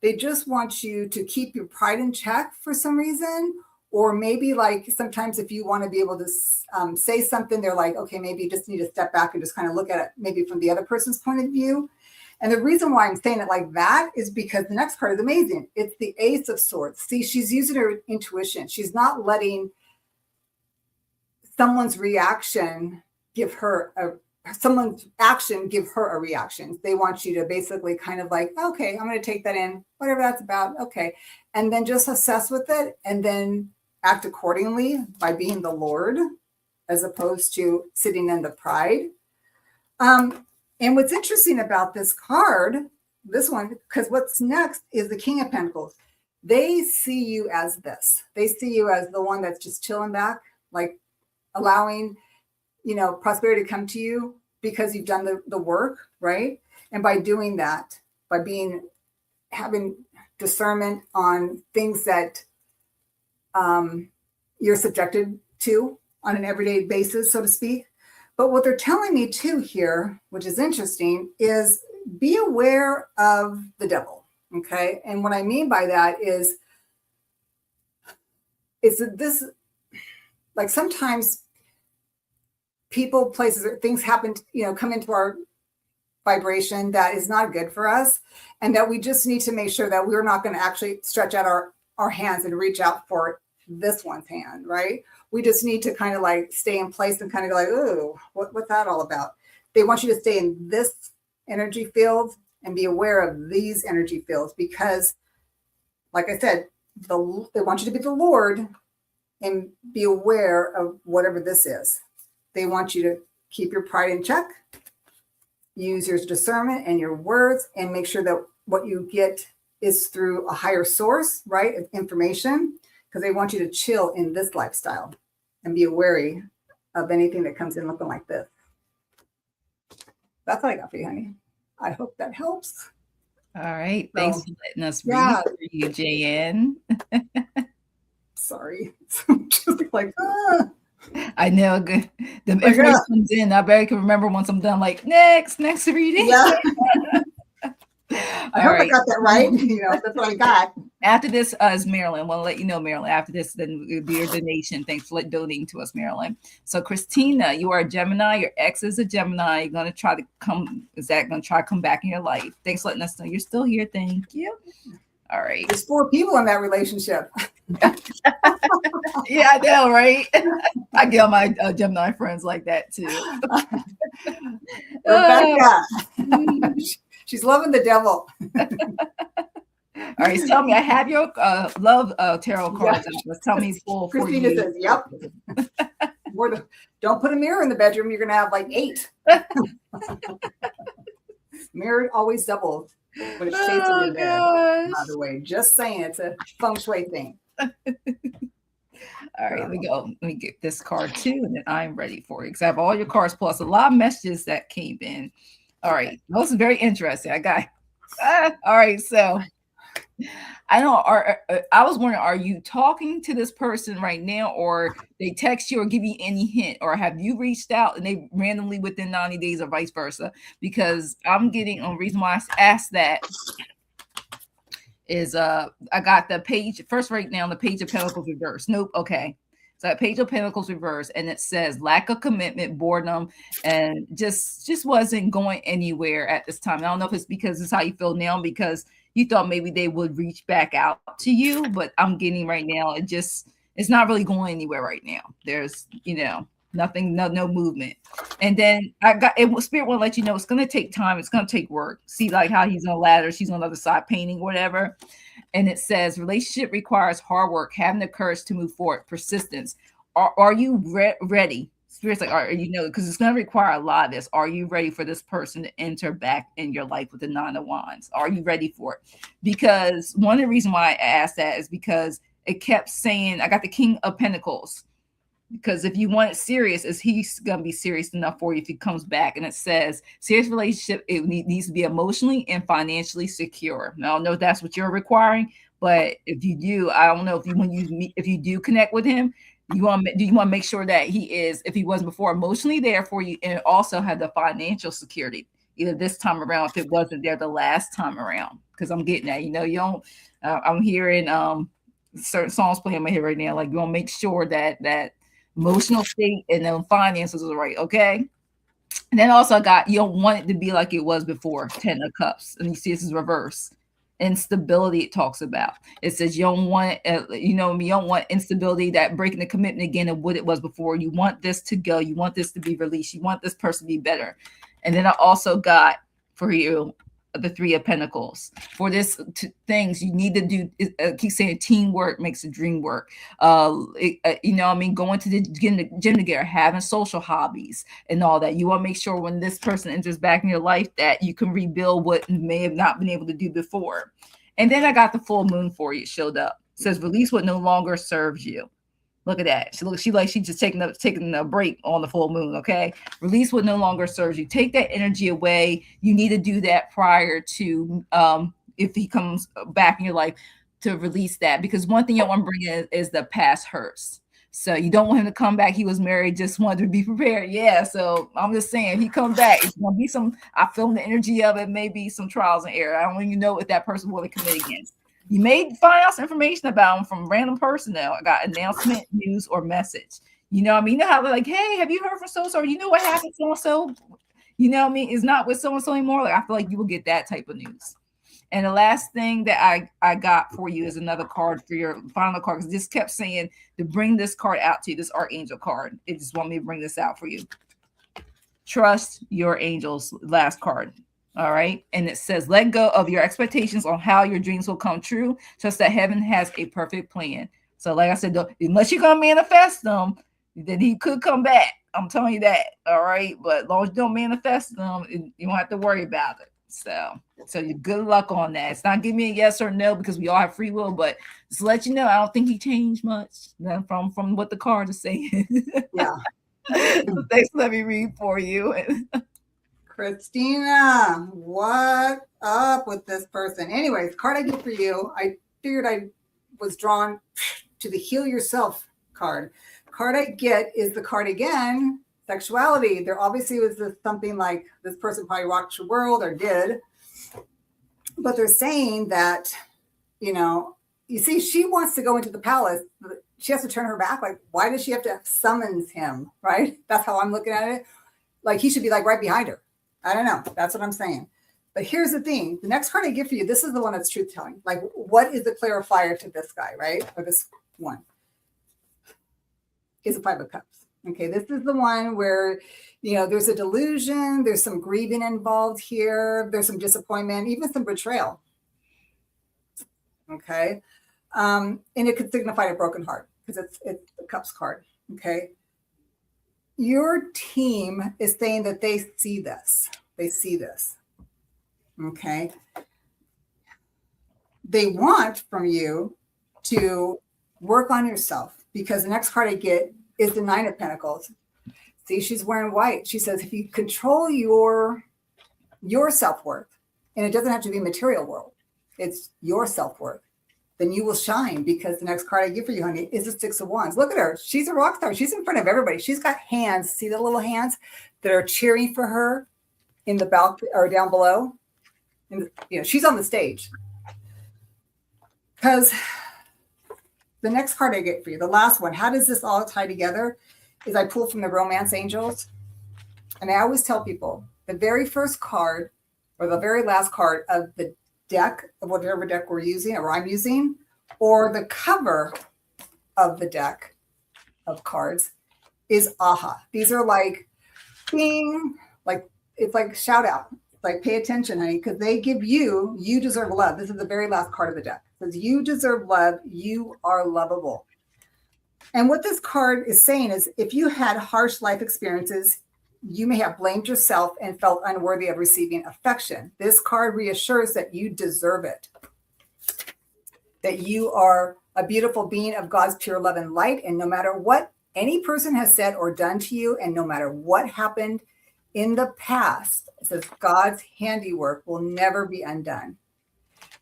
They just want you to keep your pride in check for some reason. Or maybe like sometimes if you want to be able to say something, they're like, okay, maybe you just need to step back and just kind of look at it maybe from the other person's point of view. And the reason why I'm saying it like that is because the next card is amazing. It's the Ace of Swords. See, she's using her intuition. She's not letting someone's reaction give her someone's action give her a reaction. They want you to basically kind of like, okay, I'm going to take that in, whatever that's about. Okay. And then just assess with it and then act accordingly by being the Lord, as opposed to sitting in the pride. And what's interesting about this card, this one, because what's next is the King of Pentacles. They see you as this. They see you as the one that's just chilling back, like allowing, prosperity to come to you because you've done the work, right? And by doing that, by having discernment on things that you're subjected to on an everyday basis, so to speak. But what they're telling me too here, which is interesting, is be aware of the devil, okay? And what I mean by that is this, like sometimes people, places, things happen, come into our vibration that is not good for us, and that we just need to make sure that we're not going to actually stretch out our hands and reach out for this one's hand, right? We just need to kind of like stay in place and kind of go like, oh, what's that all about? They want you to stay in this energy field and be aware of these energy fields because, like I said, they want you to be the Lord and be aware of whatever this is. They want you to keep your pride in check, use your discernment and your words, and make sure that what you get is through a higher source, right, of information, because they want you to chill in this lifestyle and be wary of anything that comes in looking like this. That's what I got for you, honey. I hope that helps.
All right. Thanks for letting us read for you, JN.
Sorry. Just like,
I know. Good. The information comes in. I barely can remember once I'm done. Like next reading.
Yeah. I hope I got that right. That's what I got.
After this is Marilyn. I want to let you know, Marilyn. After this, then it'll be your donation. Thanks for donating to us, Marilyn. So, Christina, you are a Gemini. Your ex is a Gemini. You're going to try to come. Is that going to try to come back in your life? Thanks for letting us know you're still here. Thank you. All right.
There's 4 people in that relationship.
Yeah, I know, right? I get all my Gemini friends like that too.
Rebecca. She's loving the devil.
All right, tell me. I have your love tarot cards. Let's tell me full.
Christina says, "Yep." Don't put a mirror in the bedroom. You're going to have like 8. Mirror always doubles. But it's chasing your bed. By the way, just saying, it's a feng shui thing.
All right, let me go. Let me get this card too, and then I'm ready for it because I have all your cards plus a lot of messages that came in. All right, this is very interesting. I got. All right, so I know. I was wondering, are you talking to this person right now, or they text you or give you any hint, or have you reached out and they randomly within 90 days, or vice versa? Because I'm getting on reason why I asked that is I got the page first right now, the Page of Pentacles reverse. Nope. Okay. So that Page of Pentacles reverse, and it says lack of commitment, boredom, and just wasn't going anywhere at this time. I don't know if it's because it's how you feel now, because you thought maybe they would reach back out to you, but I'm getting right now, it's not really going anywhere right now. There's, nothing, no movement. And then Spirit will let you know it's going to take time. It's going to take work. See like how he's on a ladder, she's on the other side painting, whatever. And it says relationship requires hard work, having the courage to move forward, persistence. Are you ready? Spirit's like, because it's going to require a lot of this. Are you ready for this person to enter back in your life with the 9 of Wands? Are you ready for it? Because one of the reasons why I asked that is because it kept saying, I got the King of Pentacles. Because if you want it serious, is he's going to be serious enough for you if he comes back? And it says serious relationship, it needs to be emotionally and financially secure. Now, I don't know if that's what you're requiring, but if you do, I don't know if you do connect with him, do you want to make sure that he is, if he wasn't before, emotionally there for you, and also have the financial security either this time around if it wasn't there the last time around. because I'm getting that. You don't. I'm hearing certain songs playing in my head right now. Like you want to make sure that emotional state and then finances are right. Okay. And then also I got you don't want it to be like it was before, 10 of Cups. And you see this is reverse. Instability it talks about. It says you don't want you don't want instability, that breaking the commitment again of what it was before. You want this to go. You want this to be released. You want this person to be better. And then I also got for you the 3 of Pentacles. For this things you need to do, keep saying teamwork makes the dream work. Going to the gym together, having social hobbies and all that. You want to make sure when this person enters back in your life that you can rebuild what you may have not been able to do before. And then I got the full moon for you. It showed up. It says release what no longer serves you. Look at that. She just taking a break on the full moon. Okay. Release what no longer serves you. Take that energy away. You need to do that prior to if he comes back in your life, to release that. Because one thing you want to bring in is the past hurts. So you don't want him to come back. He was married, just wanted to be prepared. Yeah. So I'm just saying, if he comes back, it's gonna be I feel the energy of it, maybe some trials and error. I don't even know what that person will commit against. You may find out some information about them from a random person now. I got announcement, news, or message. You know what I mean? You know how they're like, hey, have you heard from so-and-so? You know what happened so-and-so? You know what I mean? It's not with so-and-so anymore. Like, I feel like you will get that type of news. And the last thing that I got for you is another card for your final card. Because this kept saying to bring this card out to you, this Archangel card. It just want me to bring this out for you. Trust your angels, last card. All right. And it says, let go of your expectations on how your dreams will come true. Trust that heaven has a perfect plan. So like I said, unless you're going to manifest them, then he could come back. I'm telling you that. All right. But as long as you don't manifest them, you don't have to worry about it. So you good luck on that. It's not giving me a yes or no because we all have free will, but just to let you know, I don't think he changed much from what the card is saying.
Yeah.
So thanks. Let me read for you.
Christina, what up with this person? Anyways, card I get for you, I figured I was drawn to the Heal Yourself card. Card I get is the card again, sexuality. There obviously was something like this person probably rocked your world or did, but they're saying that, you see, she wants to go into the palace. She has to turn her back. Like, why does she have to summons him? Right? That's how I'm looking at it. Like, he should be like right behind her. I don't know. That's what I'm saying. But here's the thing. The next card I get for you, this is the one that's truth telling. Like, what is the clarifier to this guy, right? Or this one is a 5 of Cups. Okay. This is the one where, there's a delusion. There's some grieving involved here. There's some disappointment, even some betrayal. Okay. And it could signify a broken heart because it's the Cups card. Okay. Your team is saying that they see this. They see this. Okay. They want from you to work on yourself because the next card I get is the 9 of Pentacles. See, she's wearing white. She says, if you control your self-worth, and it doesn't have to be material world, it's your self-worth, then you will shine because the next card I give for you, honey, is the 6 of Wands. Look at her. She's a rock star. She's in front of everybody. She's got hands. See the little hands that are cheering for her in the balcony or down below? And, she's on the stage. Because the next card I get for you, the last one, how does this all tie together? Is I pull from the romance angels. And I always tell people the very first card or the very last card of the deck, of whatever deck we're using or I'm using, or the cover of the deck of cards is aha. These are like bing, like it's like shout out. It's like pay attention, honey, because they give you deserve love. This is the very last card of the deck. It says you deserve love, you are lovable. And what this card is saying is if you had harsh life experiences, you may have blamed yourself and felt unworthy of receiving affection. This card reassures that you deserve it, that you are a beautiful being of God's pure love and light. And no matter what any person has said or done to you, and no matter what happened in the past, it says God's handiwork will never be undone.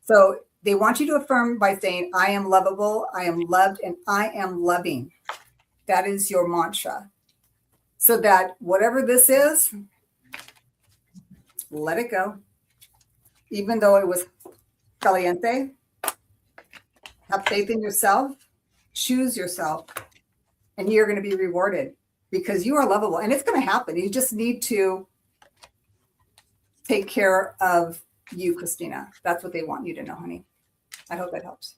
So they want you to affirm by saying, I am lovable, I am loved, and I am loving. That is your mantra. So that whatever this is, let it go. Even though it was Caliente. Have faith in yourself. Choose yourself. And you're going to be rewarded because you are lovable. And it's going to happen. You just need to take care of you, Christina. That's what they want you to know, honey. I hope that helps.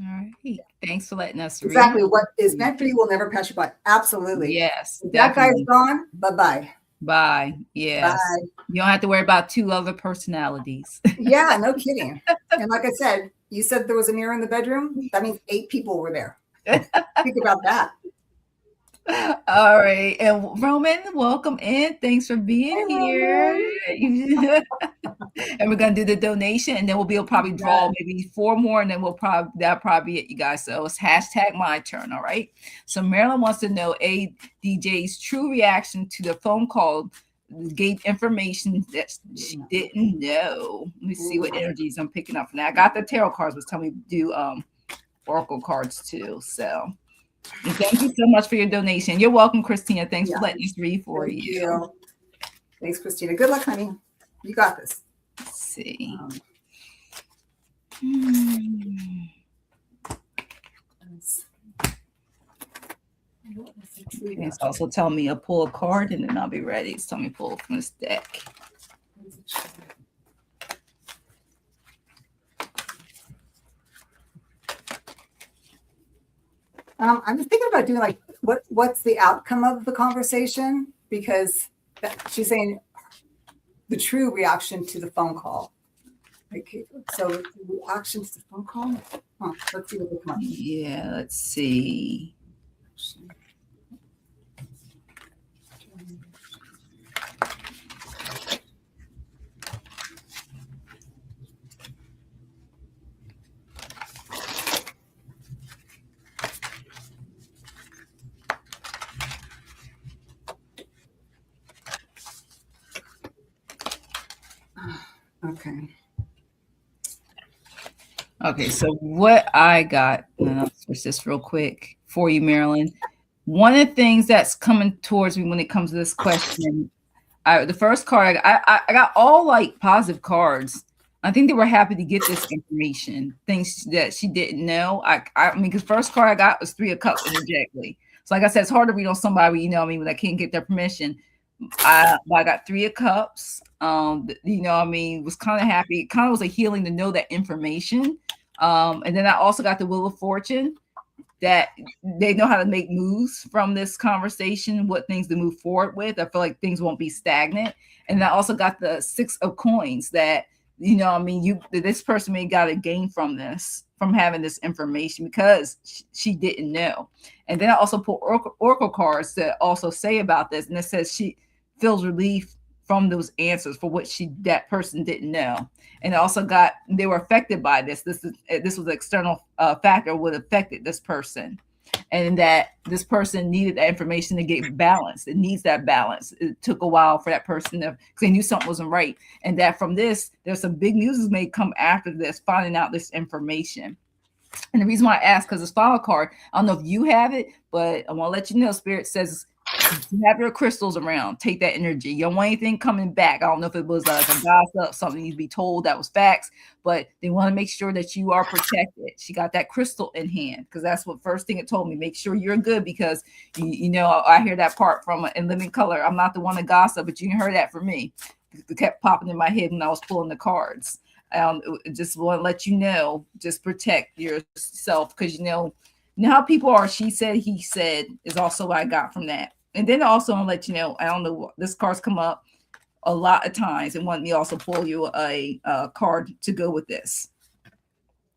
All right. Thanks for letting us
Exactly.
read.
What is meant for you will never pass you by. Absolutely.
Yes.
If that guy's gone, bye-bye.
Bye. Yes.
Bye.
You don't have to worry about two other personalities.
Yeah, no kidding. And like I said, you said there was a mirror in the bedroom. That means 8 people were there. Think about that.
All right. And Roman, welcome in. Thanks for being here. And we're gonna do the donation, and then we'll be able to probably draw maybe 4 more, and then that'll probably be it, you guys. So it's hashtag my turn. All right. So Marilyn wants to know DJ's true reaction to the phone call gave information that she didn't know. Let me see what energies I'm picking up from that. I got the tarot cards, was telling me to do oracle cards too. So and thank you so much for your donation. You're welcome, Christina. Thanks for letting us read for you.
Thanks, Christina. Good luck, honey. You got this.
Let's see. It's also telling me to pull a card and then I'll be ready. It's telling me to pull from this deck.
I'm just thinking about doing like what's the outcome of the conversation, because she's saying the true reaction to the phone call. Okay, so the reaction to the phone call. Let's see what they come up.
Yeah, let's see.
Okay.
Okay, so what I got, and I'll switch this real quick for you, Marilyn. One of the things that's coming towards me when it comes to this question, the first card, I got all like positive cards. I think they were happy to get this information, things that she didn't know. I mean, because first card I got was 3 of Cups energetically. So like I said, it's hard to read on somebody, you know what I mean, when I can't get their permission. I got 3 of Cups. You know, I mean, was kind of happy. It kind of was a healing to know that information. And then I also got the Wheel of Fortune, that they know how to make moves from this conversation, what things to move forward with. I feel like things won't be stagnant. And I also got the 6 of Coins, that, you know, I mean, this person may got to gain from this, from having this information, because she didn't know. And then I also pulled oracle cards that also say about this, and it says she feels relief from those answers for what that person didn't know. And also they were affected by this. This was an external factor would affected this person, and that this person needed that information to get balanced. It needs that balance. It took a while for that person because they knew something wasn't right, and that from this, there's some big news that may come after this, finding out this information. And the reason why I asked, because this final card, I don't know if you have it, but I want to let you know, Spirit says, you have your crystals around, take that energy. You don't want anything coming back. I don't know if it was like a gossip, something you need to be told that was facts, but they want to make sure that you are protected. She got that crystal in hand, because that's what first thing it told me. Make sure you're good, because you know, I hear that part from In Living Color. I'm not the one to gossip, but you heard that from me. It kept popping in my head when I was pulling the cards. Just want to let you know, just protect yourself, because you know how people are. She said, he said is also what I got from that. And then also I'll let you know, I don't know, this card's come up a lot of times, and want me also pull you a card to go with this.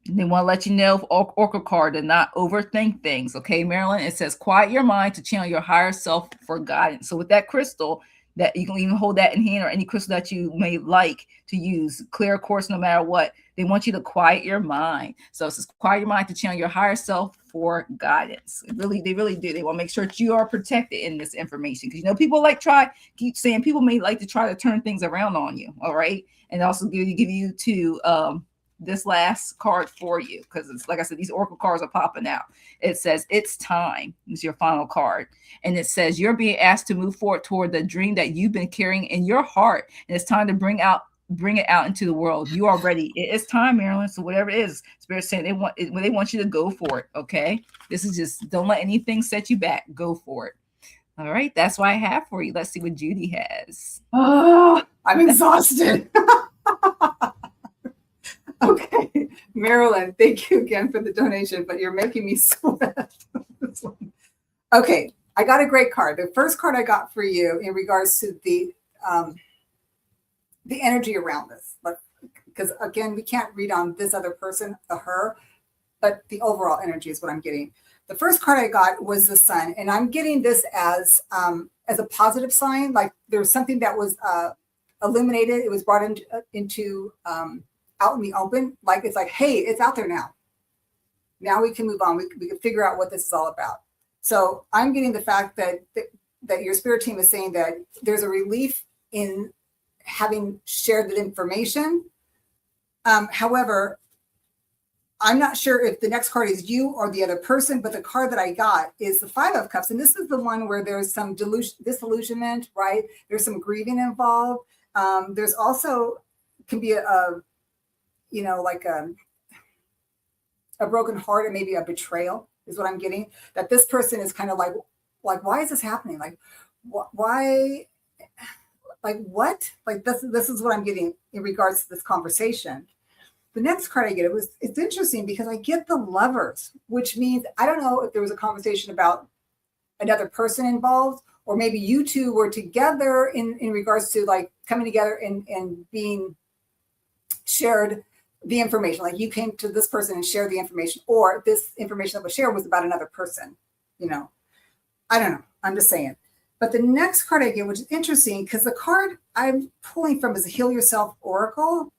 And they want to let you know, oracle card, to not overthink things. Okay, Marilyn, it says quiet your mind to channel your higher self for guidance. So with that crystal, that you can even hold that in hand, or any crystal that you may like to use, clear course, no matter what. They want you to quiet your mind. So it says quiet your mind to channel your higher self for guidance. They really do. They want to make sure that you are protected in this information, because you know people keep saying people may like to try to turn things around on you. All right, and also give you to this last card for you, because it's like I said, these oracle cards are popping out. It says it's time. It's your final card, and it says you're being asked to move forward toward the dream that you've been carrying in your heart, and it's time to bring out bring it out into the world. You are ready. It's time, Marilyn. So whatever it is, Spirit saying they want you to go for it. Okay. This is just, don't let anything set you back. Go for it. All right. That's what I have for you. Let's see what Judy has.
Oh, I'm exhausted. Okay, Marilyn, thank you again for the donation, but you're making me sweat. Okay, I got a great card. The first card I got for you in regards to the energy around this, because again, we can't read on this other person, her, but the overall energy is what I'm getting. The first card I got was the Sun, and I'm getting this as a positive sign, like there's something that was illuminated. It was brought into out in the open, like it's like, hey, it's out there now. Now we can move on. We can figure out what this is all about. So I'm getting the fact that your spirit team is saying that there's a relief in having shared the information. However, I'm not sure if the next card is you or the other person, but the card that I got is the Five of Cups. And this is the one where there's some disillusionment, right? There's some grieving involved. There's also can be like a broken heart and maybe a betrayal is what I'm getting. That this person is kind of like, why is this happening? Like, why? Like what? Like this is what I'm getting in regards to this conversation. The next card I get, it's interesting because I get the Lovers, which means I don't know if there was a conversation about another person involved, or maybe you two were together in regards to like coming together and being shared the information. Like you came to this person and shared the information, or this information that was shared was about another person. I don't know. I'm just saying. But the next card I get, which is interesting, because the card I'm pulling from is a Heal Yourself Oracle.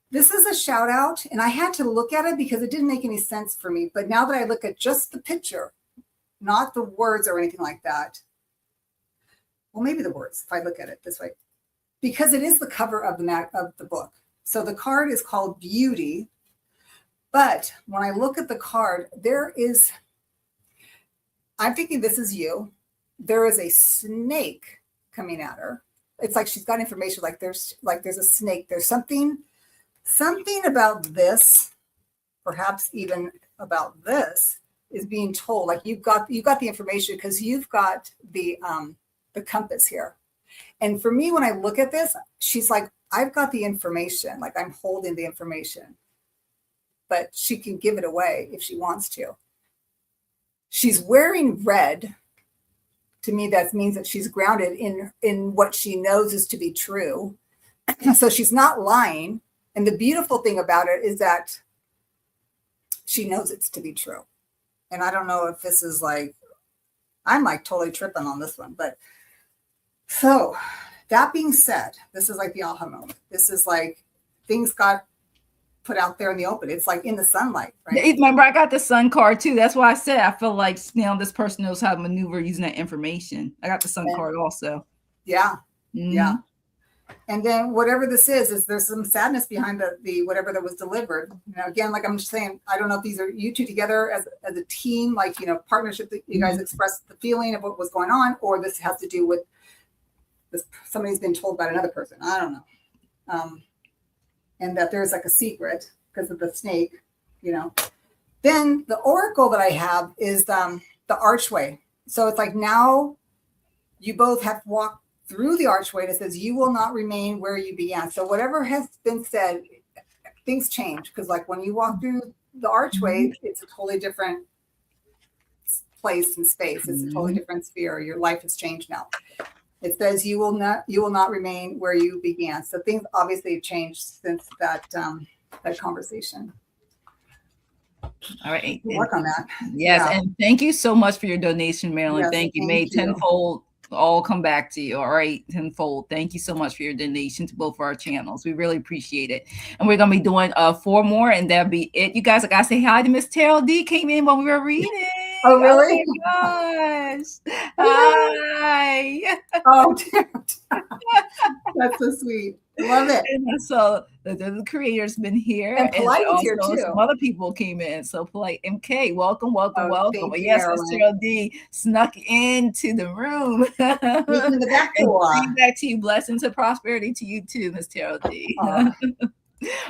This is a shout out, and I had to look at it because it didn't make any sense for me. But now that I look at just the picture, not the words or anything like that. Well, maybe the words, if I look at it this way, because it is the cover of the book. So the card is called Beauty. But when I look at the card, I'm thinking this is you. There is a snake coming at her. It's like she's got information, like there's a snake. There's something about this, perhaps even about this, is being told. Like you've got the information because you've got the compass here. And for me, when I look at this, she's like, I've got the information, like I'm holding the information, but she can give it away if she wants to. She's wearing red. To me, that means that she's grounded in what she knows is to be true. So she's not lying. And the beautiful thing about it is that she knows it's to be true. And I don't know if this is like, I'm like totally tripping on this one. But so that being said, this is like the aha moment. This is like things got put out there in the open. It's like in the sunlight, right?
Remember, I got the Sun card too. That's why I said I feel like this person knows how to maneuver using that information. I got the Sun card also.
Yeah.
Mm-hmm.
Yeah. And then whatever this is there's some sadness behind the whatever that was delivered. Again, like I'm just saying, I don't know if these are you two together as a team, like, partnership that you guys expressed the feeling of what was going on, or this has to do with this, somebody's been told about another person. I don't know. And that there's like a secret because of the snake, Then the oracle that I have is the archway. So it's like now you both have walked through the archway, and it says you will not remain where you began. So whatever has been said, things change, because like when you walk through the archway, it's a totally different place and space. It's a totally different sphere. Your life has changed now. It says you will not remain where you began. So things obviously have changed since that conversation.
All right.
Work on that.
Yes. Yeah. And thank you so much for your donation, Marilyn.
Yes,
thank you. May tenfold all come back to you. All right. Tenfold. Thank you so much for your donation to both of our channels. We really appreciate it. And we're going to be doing 4 more, and that'll be it. You guys, I got to say hi to Miss Terrell D. Came in when we were reading.
Oh, really?
Oh, my gosh. Hi.
Oh, that's so sweet. Love it.
And so the creator's been here,
And Polite is here
also
too.
some other people came in. So Polite MK, welcome.
Thank
But
you,
yes, Miss
Marilyn.
Cheryl D snuck into the room.
Meet in the back door.
Back to you. Blessings and prosperity to you too, Miss Cheryl D.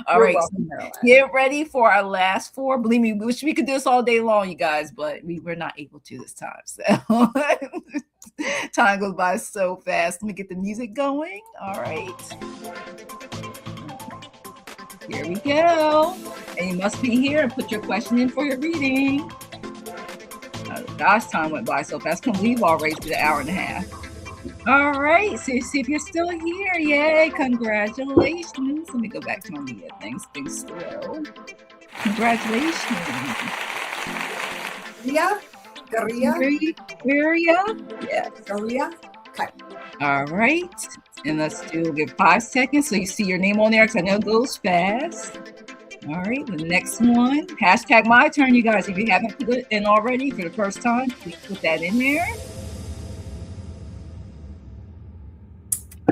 All
You're
right,
welcome,
so
Marilyn.
get ready for our last 4. Believe me, we wish we could do this all day long, you guys, but we're not able to this time. So time goes by so fast. Let me get the music going. All right. Here we go. And you must be here and put your question in for your reading. Gosh, time went by so fast. We've already did an hour and a half. All right, so see if you're still here. Yay, congratulations. Let me go back to my media things slow. Congratulations.
Ria?
Yes.
Ria? Okay.
All right, and let's give 5 seconds so you see your name on there, because I know it goes fast. All right, the next one, hashtag my turn, you guys. If you haven't put it in already for the first time, please put that in there.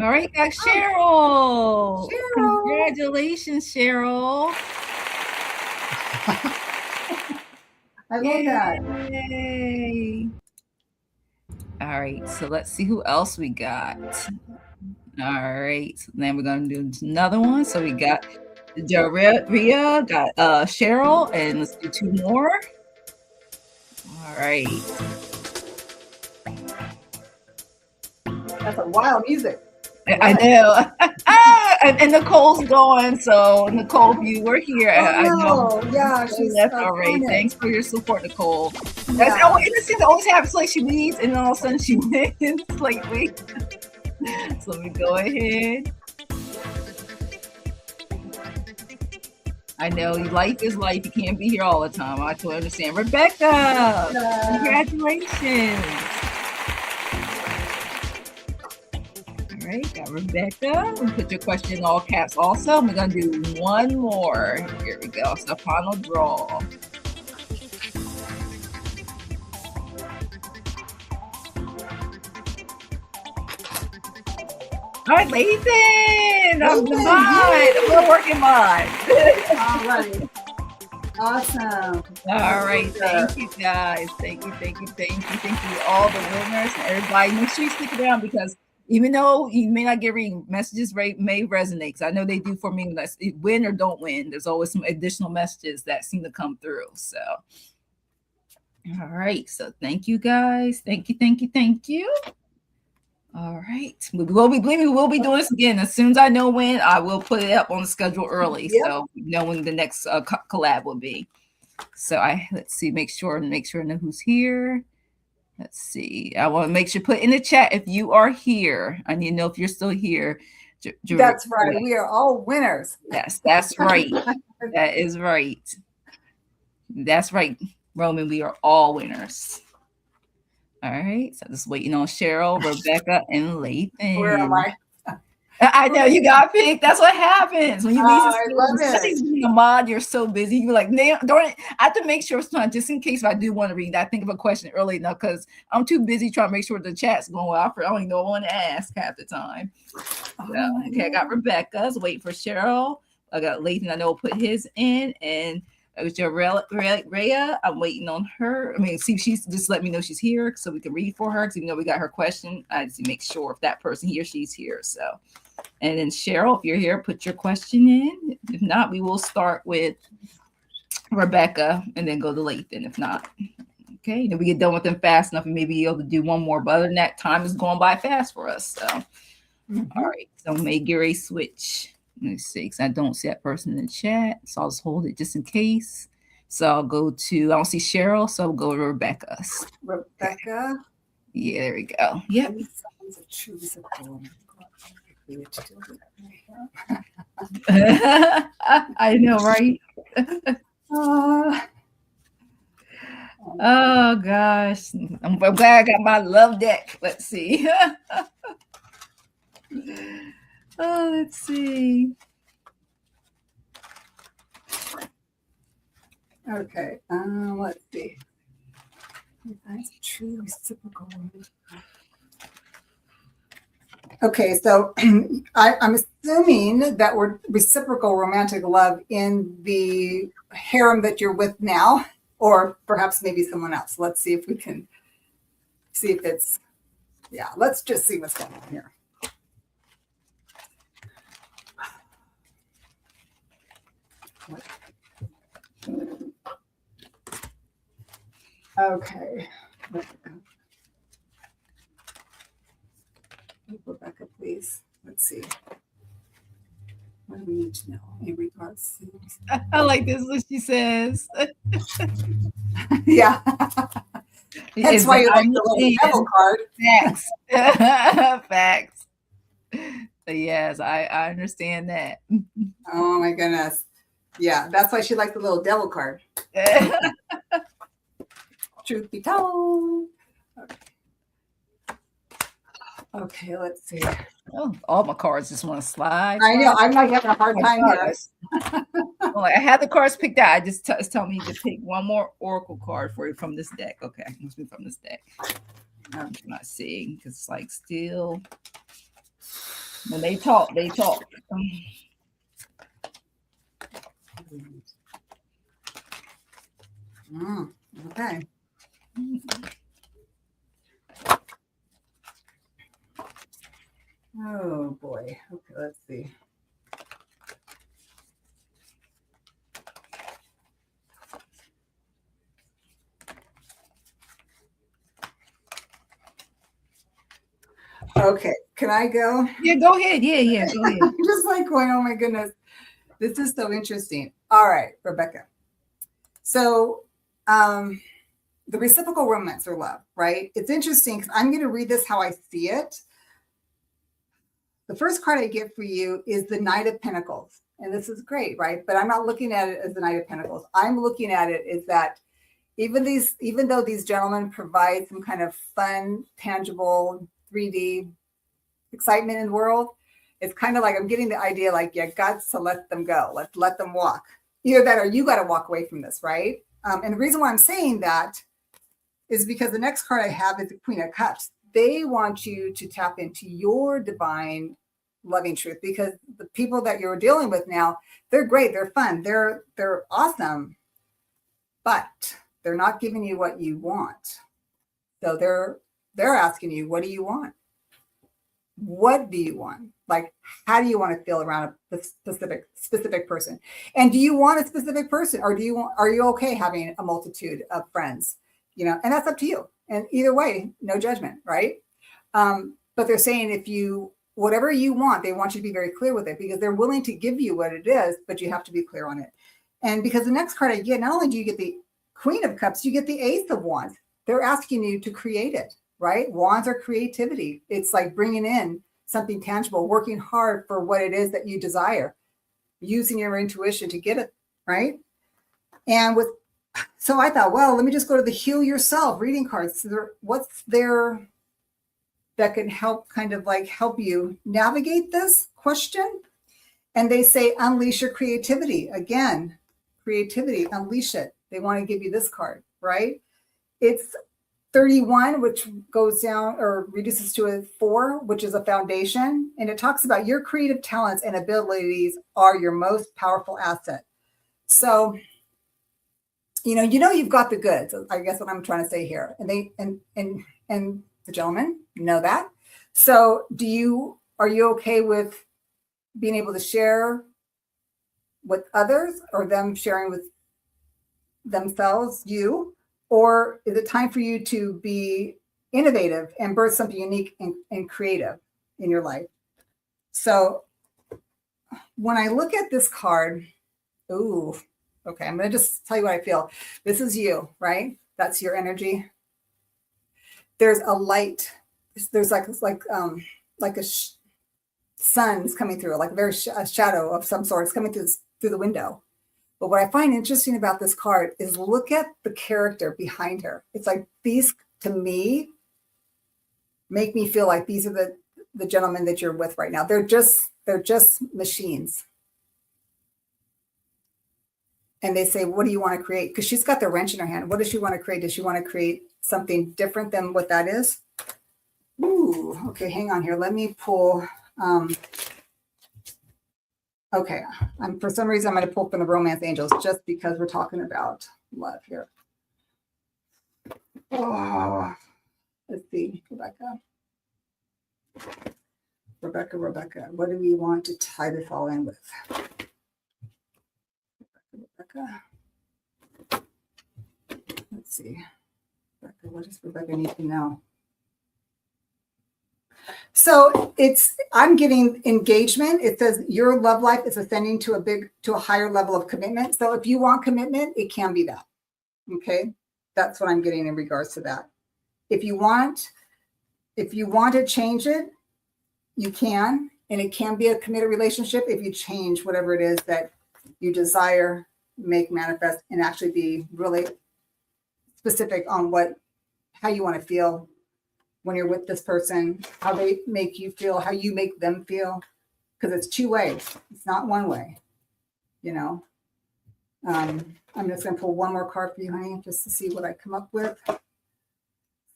All right, got Cheryl. Congratulations, Cheryl.
I love that.
Yay. All right, so let's see who else we got. All right, so then we're going to do another one. So we got Ria, got Cheryl, and let's do 2 more. All right.
That's a wild music.
I know. And Nicole's going. So Nicole, if you were here, I know.
Yeah, she's
left already. Thanks for your support, Nicole.
Yeah.
It always happens like she leaves, and then all of a sudden she wins lately. So let me go ahead. I know life is life. You can't be here all the time. I totally understand. Rebecca, congratulations. All right, got Rebecca. We'll put your question in all caps also. We're going to do one more. Here we go. So final draw. All right, Lathan. I'm the mind. We're working mine.
All right. Awesome.
All right. Thank you, guys. Thank you all the winners and everybody. Make sure you stick around, because even though you may not get reading, messages may resonate. Because I know they do for me. Win or don't win, there's always some additional messages that seem to come through. So, all right. So thank you, guys. Thank you. All right. We will be doing this again. As soon as I know when, I will put it up on the schedule early. Yep. So know when the next collab will be. So let's see, make sure I know who's here. Let's see. I want to make sure put in the chat if you are here. I need to know if you're still here.
That's right. We are all winners.
Yes, that's right. That is right. That's right, Roman. We are all winners. All right, so just waiting on Cheryl, Rebecca, and Lathan.
Where am I?
I know you got picked. That's what happens when you leave.
I love it.
Being a mod, you're so busy. You're like, don't. I have to make sure it's not just in case if I do want to read. I think of a question early enough because I'm too busy trying to make sure the chat's going well. I don't even know what I want to ask half the time. So, okay, I got Rebecca's. Wait for Cheryl. I got Lathan. I know will put his in, and it was your Rhea. I'm waiting on her. I mean, see if she's just let me know she's here so we can read for her. Because we got her question. I just make sure if that person he or she's here. So, and then Cheryl, if you're here, put your question in. If not, we will start with Rebecca and then go to Lathan. If not, okay. Then we get done with them fast enough and maybe be able to do one more. But other than that, time is going by fast for us. So, all right. So may get a switch. Let me see, because I don't see that person in the chat. So I'll just hold it just in case. So I'll go to, I don't see Cheryl, so I'll go to Rebecca's.
Rebecca?
Yeah, there we go. Yep. I know, right? Oh, gosh. I'm glad I got my love deck. Let's see. Oh, let's see.
Okay, let's see. That's true reciprocal. Okay, so I'm assuming that we're reciprocal romantic love in the harem that you're with now, or perhaps maybe someone else. Let's see if we can see if it's, yeah, let's just see what's going on here. Okay. Rebecca, please. Let's see. What do we need to know in regards to?
I like this, what she says.
Yeah. That's
Is
why
that
you like
I'm
the little
seeing
devil card.
facts. Facts. Yes, I understand that.
Oh my goodness. Yeah, that's why she liked the little devil card. Truth be told. Okay, let's see.
Oh, all my cards just want to slide.
I know. I'm like having a hard time here.
Well, I had the cards picked out. I just it's telling me to pick one more oracle card for you from this deck. Okay, must be from this deck. I'm not seeing because it's like still when they talk, they talk.
Okay. Oh boy. Okay, let's see. Okay, can I go?
Yeah, go ahead. Yeah, go ahead.
I'm just like going, oh my goodness, this is so interesting. All right, Rebecca. So, the reciprocal romance or love, right? It's interesting because I'm going to read this how I see it. The first card I get for you is the Knight of Pentacles. And this is great, right? But I'm not looking at it as the Knight of Pentacles. I'm looking at it as that even though these gentlemen provide some kind of fun, tangible, 3D excitement in the world, it's kind of like I'm getting the idea like, yeah, God's to let them go. Let them walk. Either that or you got to walk away from this, right? And the reason why I'm saying that is because the next card I have is the Queen of Cups. They want you to tap into your divine loving truth because the people that you're dealing with now, they're great, they're fun, they're awesome, but they're not giving you what you want. So they're asking you, what do you want? What do you want? Like, how do you want to feel around a specific person? And do you want a specific person, or are you okay having a multitude of friends? You know, and that's up to you. And either way, no judgment, right? But they're saying whatever you want, they want you to be very clear with it because they're willing to give you what it is, but you have to be clear on it. And because the next card I get, not only do you get the Queen of Cups, you get the Ace of Wands. They're asking you to create it, right? Wands are creativity. It's like bringing in something tangible, working hard for what it is that you desire, using your intuition to get it, right? And so I thought, well, let me just go to the Heal Yourself reading cards. What's there that can help help you navigate this question? And they say, unleash your creativity. Again, creativity, unleash it. They want to give you this card, right? It's 31, which goes down or reduces to a 4, which is a foundation. And it talks about your creative talents and abilities are your most powerful asset. So, you've got the goods. I guess what I'm trying to say here. And the gentlemen know that. So are you okay with being able to share with others or them sharing with themselves, you? Or is it time for you to be innovative and birth something unique and creative in your life? So when I look at this card, ooh, okay, I'm going to just tell you what I feel. This is you, right? That's your energy. There's a light. There's like a sun's coming through, like a shadow of some sort. It's coming through the window. But what I find interesting about this card is look at the character behind her. It's like these, to me, make me feel like these are the gentlemen that you're with right now. They're just machines. And they say, what do you want to create? Because she's got the wrench in her hand. What does she want to create? Does she want to create something different than what that is? Ooh, okay, hang on here. Let me pull. Okay, for some reason, I'm going to pull from the Romance Angels just because we're talking about love here. Oh, let's see, Rebecca. What do we want to tie this all in with? Rebecca. Let's see. Rebecca, what does Rebecca need to know? So I'm getting engagement. It says your love life is ascending to a higher level of commitment. So if you want commitment, it can be that. Okay. That's what I'm getting in regards to that. If you want to change it, you can, and it can be a committed relationship if you change whatever it is that you desire, make manifest, and actually be really specific on how you want to feel when you're with this person, how they make you feel, how you make them feel, because it's two ways. It's not one way, you know. I'm just going to pull one more card for you, honey, just to see what I come up with.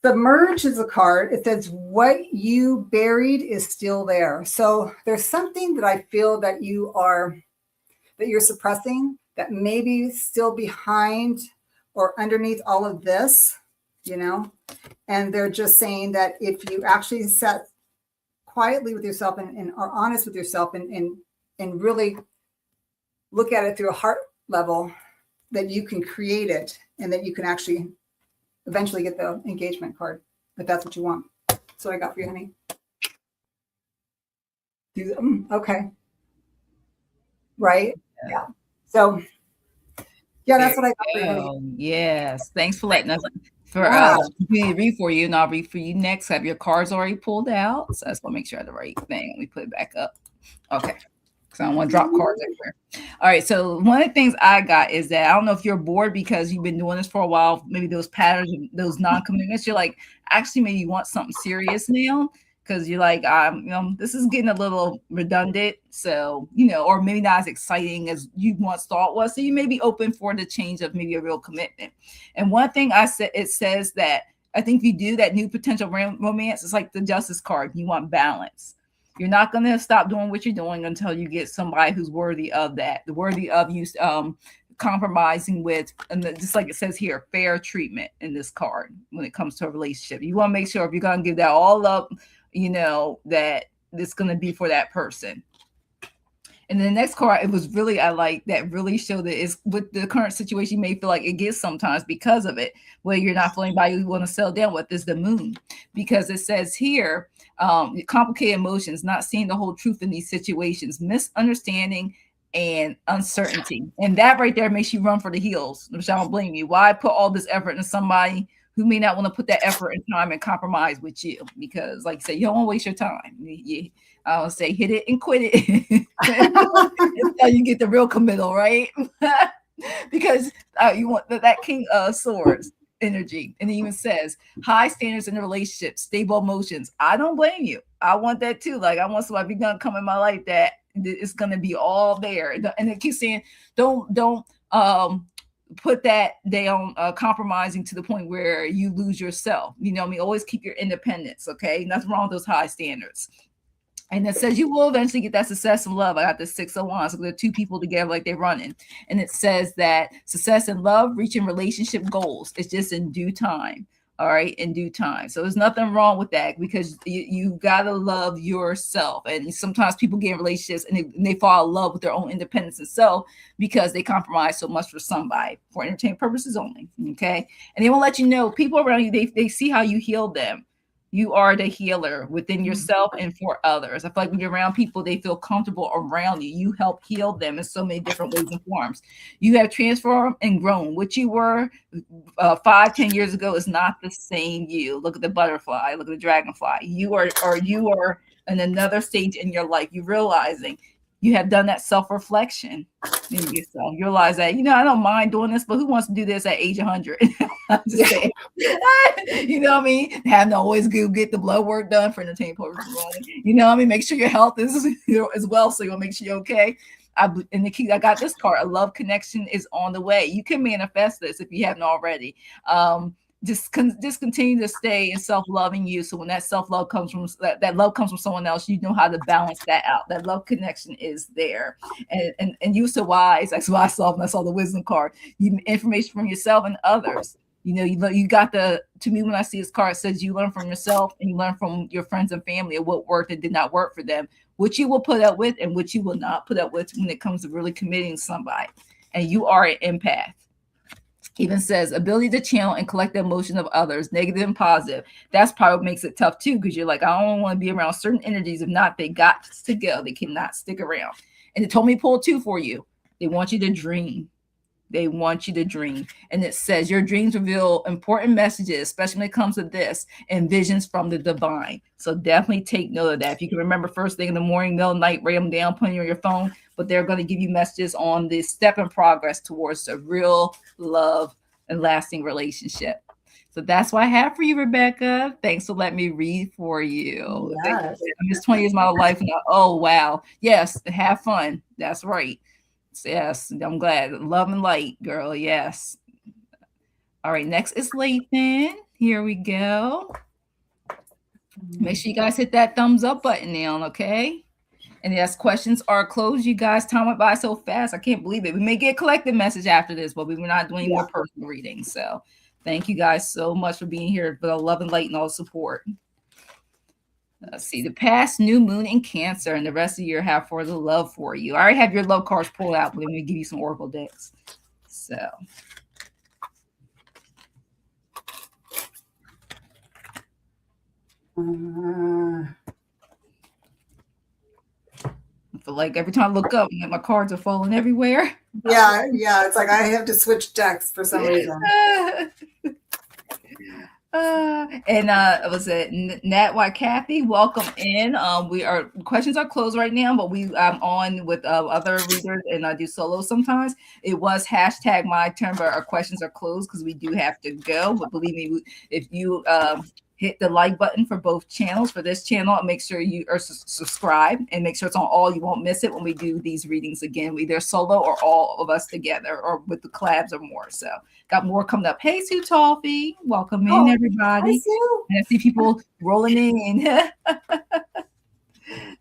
The Merge is a card. It says, what you buried is still there. So there's something that I feel that you're suppressing that may be still behind or underneath all of this, you know. And they're just saying that if you actually sat quietly with yourself and are honest with yourself and really look at it through a heart level, that you can create it and that you can actually eventually get the engagement card, if that's what you want. So I got for you, honey. Okay. Right. Yeah. So yeah, that's what I got for you, honey.
Yes. Thanks for letting us read for you, and I'll read for you next. Have your cards already pulled out? So let's go make sure I have the right thing. Let me put it back up. Okay. Because I don't want to drop cards everywhere. All right. So one of the things I got is that I don't know if you're bored because you've been doing this for a while. Maybe those patterns, those non-commitments, you're like, actually, maybe you want something serious now. Because you're like, this is getting a little redundant. So, or maybe not as exciting as you once thought was. So you may be open for the change of maybe a real commitment. And one thing I said, it says that I think if you do that new potential romance, it's like the Justice card. You want balance. You're not going to stop doing what you're doing until you get somebody who's worthy of that, worthy of you compromising with, and just like it says here, fair treatment in this card when it comes to a relationship. You want to make sure if you're going to give that all up, that it's going to be for that person. And the next card, it was really, I like that really showed that it's with the current situation, you may feel like it gets sometimes because of it, where you're not feeling anybody you want to settle down with is the moon. Because it says here, complicated emotions, not seeing the whole truth in these situations, misunderstanding and uncertainty. And that right there makes you run for the hills, which I don't blame you. Why put all this effort into somebody who may not want to put that effort and time and compromise with you? Because like you said, you don't want to waste your time. I would say hit it and quit it. Until you get the real committal, right? Because you want that King of Swords energy. And it even says high standards in the relationship, stable emotions. I don't blame you. I want that too. Like I want somebody gonna come in my life that it's gonna be all there. And it keeps saying, don't put that down compromising to the point where you lose yourself. Always keep your independence. Okay, nothing wrong with those high standards. And it says you will eventually get that success and love. I got the 6 of Wands. So they're two people together like they're running. And it says that success and love, reaching relationship goals. It's just in due time. All right, in due time. So there's nothing wrong with that because you got to love yourself. And sometimes people get in relationships and they fall in love with their own independence and self because they compromise so much for somebody for entertainment purposes only. Okay. And they won't let you know, people around you, they see how you heal them. You are the healer within yourself and for others. I feel like when you're around people, they feel comfortable around you. You help heal them in so many different ways and forms. You have transformed and grown. What you were 5-10 years ago is not the same you. Look at the butterfly. Look at the dragonfly. You are in another stage in your life. You're realizing you have done that self-reflection in yourself. You realize that, I don't mind doing this, but who wants to do this at age 100? I'm just saying. You know what I mean? Having to always go get the blood work done for entertainment purposes. You know what I mean? Make sure your health is as well, so you'll make sure you're okay. I got this card. A love connection is on the way. You can manifest this if you haven't already. just continue to stay in self-loving you. So when that self-love comes from that love comes from someone else, you know how to balance that out. That love connection is there. And you so wise. That's what I saw when I saw the wisdom card. You information from yourself and others. You know, you got to me when I see this card, it says you learn from yourself and you learn from your friends and family of what worked and did not work for them, which you will put up with and which you will not put up with when it comes to really committing to somebody. And you are an empath. Even says ability to channel and collect the emotion of others, negative and positive. That's probably what makes it tough too, because you're like, I don't want to be around certain energies. If not, they got to go. They cannot stick around. And it told me to pull two for you. They want you to dream. They want you to dream. And it says your dreams reveal important messages, especially when it comes to this, and visions from the divine. So definitely take note of that. If you can remember first thing in the morning, middle, night, write them down, put them on your phone. But they're going to give you messages on the step in progress towards a real love and lasting relationship. So that's what I have for you, Rebecca. Thanks for letting me read for you.
Yes.
This 20 years of my life. Oh, wow. Yes, have fun. That's right. Yes, I'm glad. Love and light, girl. Yes. All right, next is Lathan. Here we go. Make sure you guys hit that thumbs up button now, okay? And yes, questions are closed. You guys, time went by so fast. I can't believe it. We may get a collective message after this, but we were not doing more personal readings. So thank you guys so much for being here, for the love and light and all the support. Let's see, the past new moon in Cancer and the rest of the year have for the love for you. I already have your love cards pulled out, but let me give you some oracle decks. So I feel like every time I look up, my cards are falling everywhere.
Yeah, it's like I have to switch decks for some reason.
Was it Nat White Kathy? Welcome in. Questions are closed right now, but we on with other readers, and I do solo sometimes. It was hashtag my turn, but our questions are closed because we do have to go. But believe me, if you hit the like button for both channels, for this channel, and make sure you are subscribed and make sure it's on all. You won't miss it when we do these readings again, either solo or all of us together or with the collabs or more. So got more coming up. Hey, Sue Toffee, welcome in, everybody.
Hi, Sue.
And I see people rolling in.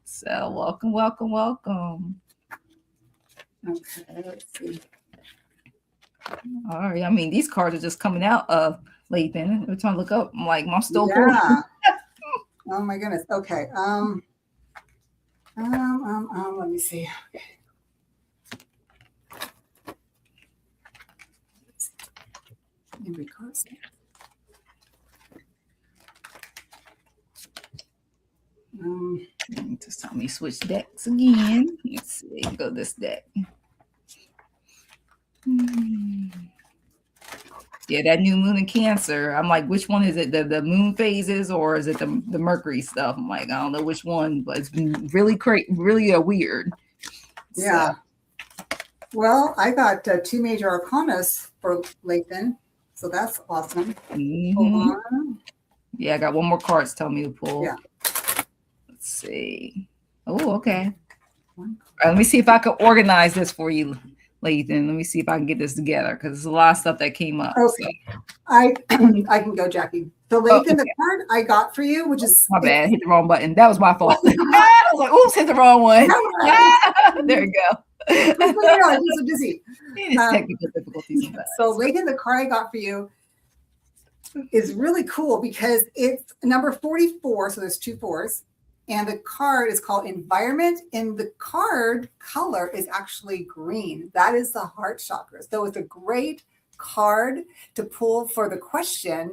So welcome.
Okay, let's see.
All right. I mean, these cards are just coming out of Lathan. Every time I look up, I'm like, I'm still
Oh my goodness. Okay. Let me see. Okay.
Just tell me switch decks again. Let's see. Go this deck. Yeah, that new moon in Cancer. I'm like, which one is it? The moon phases, or is it the Mercury stuff? I'm like, I don't know which one, but it's been really really weird.
Yeah. So. Well, I got two major arcanas for Lathan, so that's awesome.
Mm-hmm. Yeah, I got one more card to tell me to pull.
Yeah.
Let's see. Oh, okay. All right, let me see if I can organize this for you, Lathan. Let me see if I can get this together because there's a lot of stuff that came up.
Okay. So. I can go, Jackie. So Lathan, the card I got for you, which is
my bad, hit the wrong button. That was my fault. I was like, oops, hit the wrong one. There you go.
I'm so dizzy.
Technical difficulties.
So Lathan, the card I got for you is really cool because it's number 44. So there's two fours. And the card is called Environment. And the card color is actually green. That is the heart chakra. So it's a great card to pull for the question,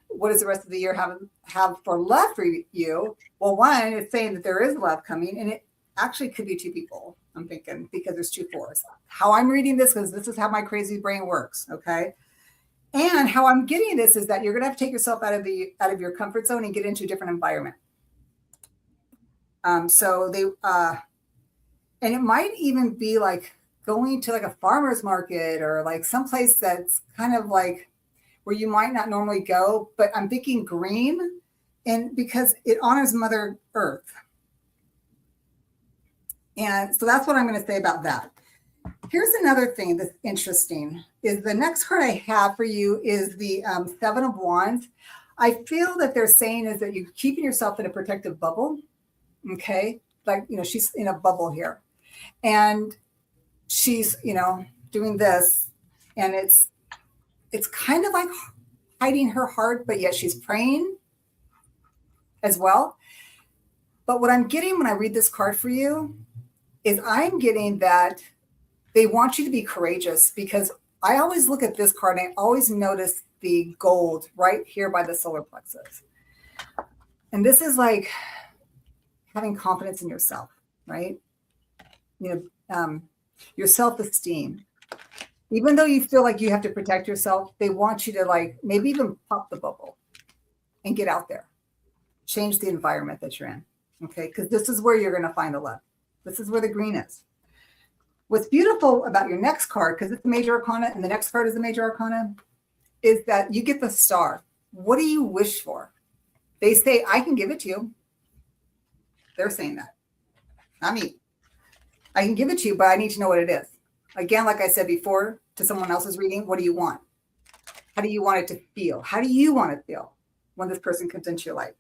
what does the rest of the year have for love for you? Well, one, it's saying that there is love coming, and it actually could be two people, I'm thinking, because there's two fours. How I'm reading this, because this is how my crazy brain works, okay? And how I'm getting this is that you're going to have to take yourself out of your comfort zone and get into a different environment. And it might even be like going to like a farmer's market or like someplace that's kind of like where you might not normally go, but I'm thinking green, and because it honors Mother Earth. And so that's what I'm going to say about that. Here's another thing that's interesting is the next card I have for you is the Seven of Wands. I feel that they're saying is that you're keeping yourself in a protective bubble. Okay. Like, she's in a bubble here and she's, doing this and it's kind of like hiding her heart, but yet she's praying as well. But what I'm getting when I read this card for you is I'm getting that they want you to be courageous, because I always look at this card and I always notice the gold right here by the solar plexus. And this is like having confidence in yourself, right? Your self-esteem. Even though you feel like you have to protect yourself, they want you to like maybe even pop the bubble and get out there. Change the environment that you're in, okay? Because this is where you're going to find the love. This is where the green is. What's beautiful about your next card, because it's a major arcana and the next card is a major arcana, is that you get the star. What do you wish for? They say, I can give it to you. They're saying that. Not me. I can give it to you, but I need to know what it is. Again, like I said before, to someone else's reading, what do you want? How do you want it to feel? How do you want to feel when this person comes into your life?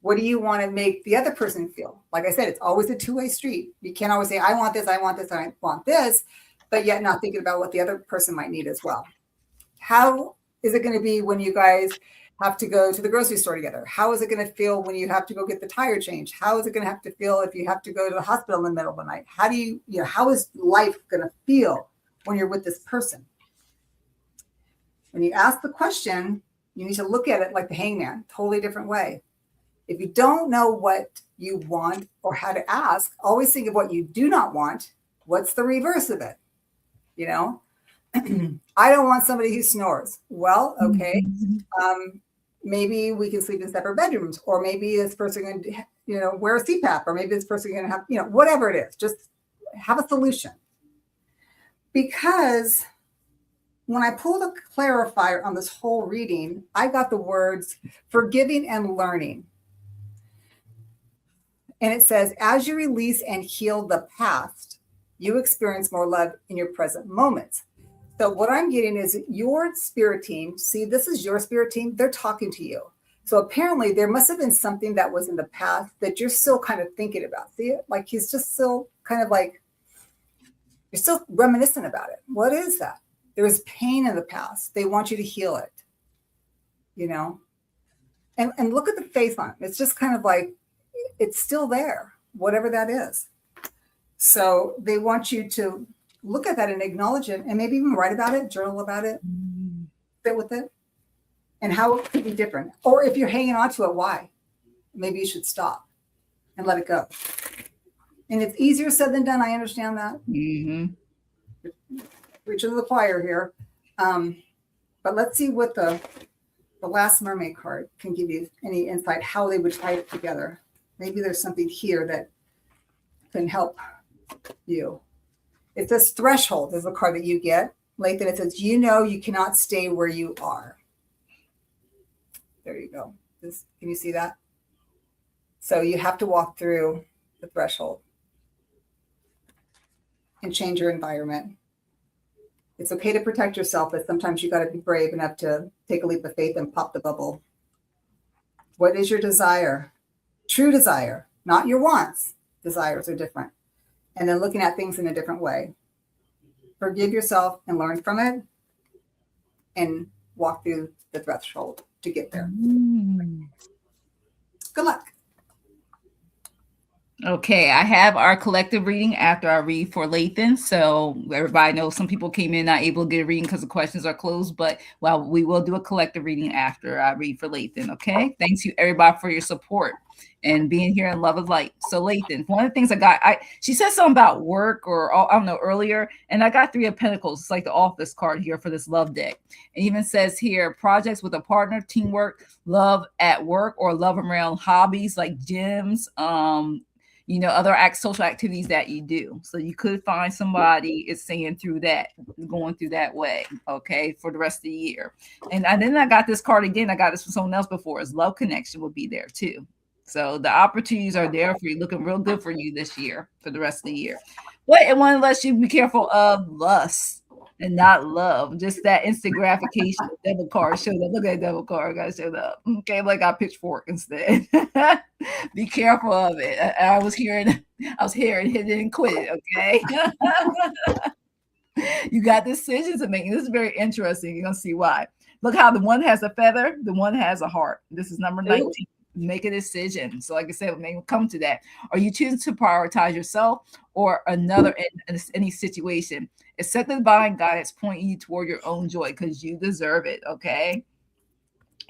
What do you want to make the other person feel? Like I said, it's always a two-way street. You can't always say, I want this, I want this, I want this, but yet not thinking about what the other person might need as well. How is it going to be when you guys have to go to the grocery store together? How is it going to feel when you have to go get the tire changed? How is it going to have to feel if you have to go to the hospital in the middle of the night? How do how is life going to feel when you're with this person? When you ask the question, you need to look at it like the hangman, totally different way. If you don't know what you want or how to ask, always think of what you do not want. What's the reverse of it? I don't want somebody who snores. Well, okay. Maybe we can sleep in separate bedrooms, or maybe this person going to, wear a CPAP, or maybe this person going to have, whatever it is, just have a solution. Because when I pulled a clarifier on this whole reading, I got the words forgiving and learning. And it says, as you release and heal the past, you experience more love in your present moments. So what I'm getting is your spirit team. See, this is your spirit team. They're talking to you. So apparently there must have been something that was in the past that you're still kind of thinking about. See it? Like he's just still kind of like, you're still reminiscent about it. What is that? There is pain in the past. They want you to heal it, And look at the face on it. It's just kind of like, it's still there, whatever that is. So they want you to look at that and acknowledge it, and maybe even write about it, journal about it, sit with it, and how it could be different. Or if you're hanging on to it, why? Maybe you should stop and let it go. And it's easier said than done. I understand that. Preaching to the choir here. But let's see what the last mermaid card can give you any insight, how they would tie it together. Maybe there's something here that can help you. It says threshold is the card that you get. Lathan, it says, you cannot stay where you are. There you go. Can you see that? So you have to walk through the threshold and change your environment. It's okay to protect yourself, but sometimes you got to be brave enough to take a leap of faith and pop the bubble. What is your desire? True desire, not your wants. Desires are different. And then looking at things in a different way. Forgive yourself and learn from it and walk through the threshold to get there. Good luck.
Okay, I have our collective reading after I read for Lathan. So everybody knows some people came in not able to get a reading because the questions are closed, but we will do a collective reading after I read for Lathan. Okay, thanks you everybody for your support and being here in Love of Light. So Lathan, one of the things she said something about work or I don't know earlier, and I got 3 of Pentacles. It's like the office card here for this love deck. It even says here projects with a partner, teamwork, love at work, or love around hobbies like gyms, other social activities that you do. So you could find somebody is saying going through that way, okay, for the rest of the year. And then I got this card again. I got this from someone else before. Is love connection will be there too. So the opportunities are there for you, looking real good for you this year, for the rest of the year. But it want to let you be careful of lust and not love. Just that instant gratification. Devil card showed up. Look at that devil card, guys, showed up. Okay, like I pitchfork instead. Be careful of it. I was hearing, hit it and quit it. Okay. You got decisions to make. This is very interesting. You're gonna see why. Look how the one has a feather, the one has a heart. This is number 19. Ooh. Make a decision. So, like I said, maybe we'll come to that. Are you choosing to prioritize yourself or another in any situation? Accept the divine guidance pointing you toward your own joy because you deserve it. Okay.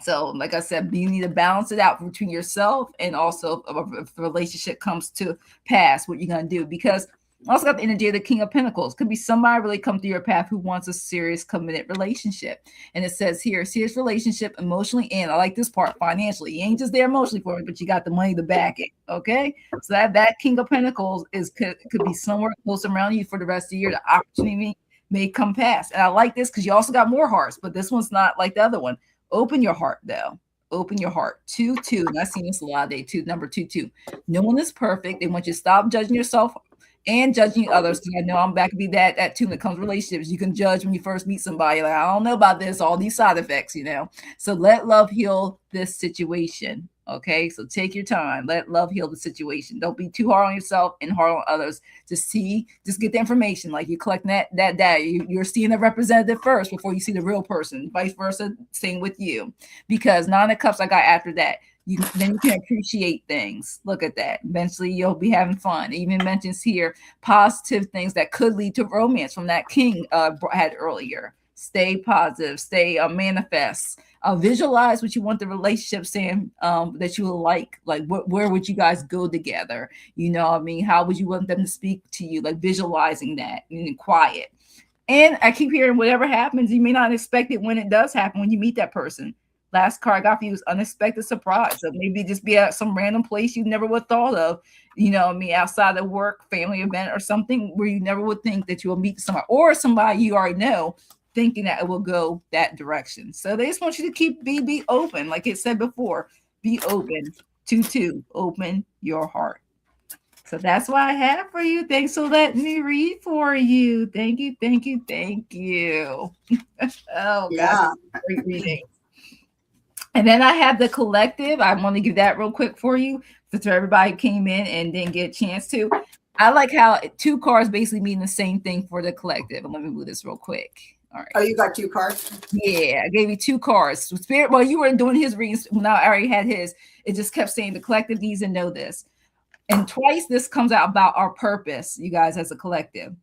So, like I said, you need to balance it out between yourself and also if the relationship comes to pass, what you're going to do. Because I also got the energy of the King of Pentacles. Could be somebody really come through your path who wants a serious, committed relationship. And it says here, serious relationship emotionally and I like this part financially. You ain't just there emotionally for it, but you got the money to back it. Okay. So that King of Pentacles could be somewhere close around you for the rest of the year. The opportunity may come past. And I like this because you also got more hearts, but this one's not like the other one. Open your heart, though. Open your heart. 2-2. And I've seen this a lot of day, too. Number 2-2. No one is perfect. They want you to stop judging yourself and judging others. Because I know I'm back to be that too when it comes to relationships. You can judge when you first meet somebody. Like, I don't know about this, all these side effects, So let love heal this situation. Okay, so take your time. Let love heal the situation. Don't be too hard on yourself and hard on others. Just get the information. Like you're collecting that data. You're seeing the representative first before you see the real person. Vice versa, same with you. Because 9 of Cups I got after that. Then you can appreciate things. Look at that. Eventually, you'll be having fun. It even mentions here positive things that could lead to romance from that King had earlier. Stay positive. Stay manifest. Visualize what you want the relationship saying that you will like where would you guys go together? You know what I mean? How would you want them to speak to you? Like visualizing that in quiet. And I keep hearing whatever happens, you may not expect it when it does happen, when you meet that person. Last card I got for you was unexpected surprise. So maybe just be at some random place you never would have thought of, outside of work, family event or something where you never would think that you will meet somebody or somebody you already know, thinking that it will go that direction. So they just want you to keep be open. Like it said before, be open. 2-2, open your heart. So that's what I have for you. Thanks for letting me read for you. Thank you, thank you, thank you. Oh, yeah. God, great reading. And then I have the collective. I want to give that real quick for you since everybody came in and didn't get a chance to. I like how 2 cards basically mean the same thing for the collective. And let me move this real quick. All right.
Oh, you got 2 cards?
Yeah, I gave you 2 cards. Spirit, well, you were doing his readings. Now I already had his. It just kept saying the collective needs to know this. And twice this comes out about our purpose, you guys, as a collective.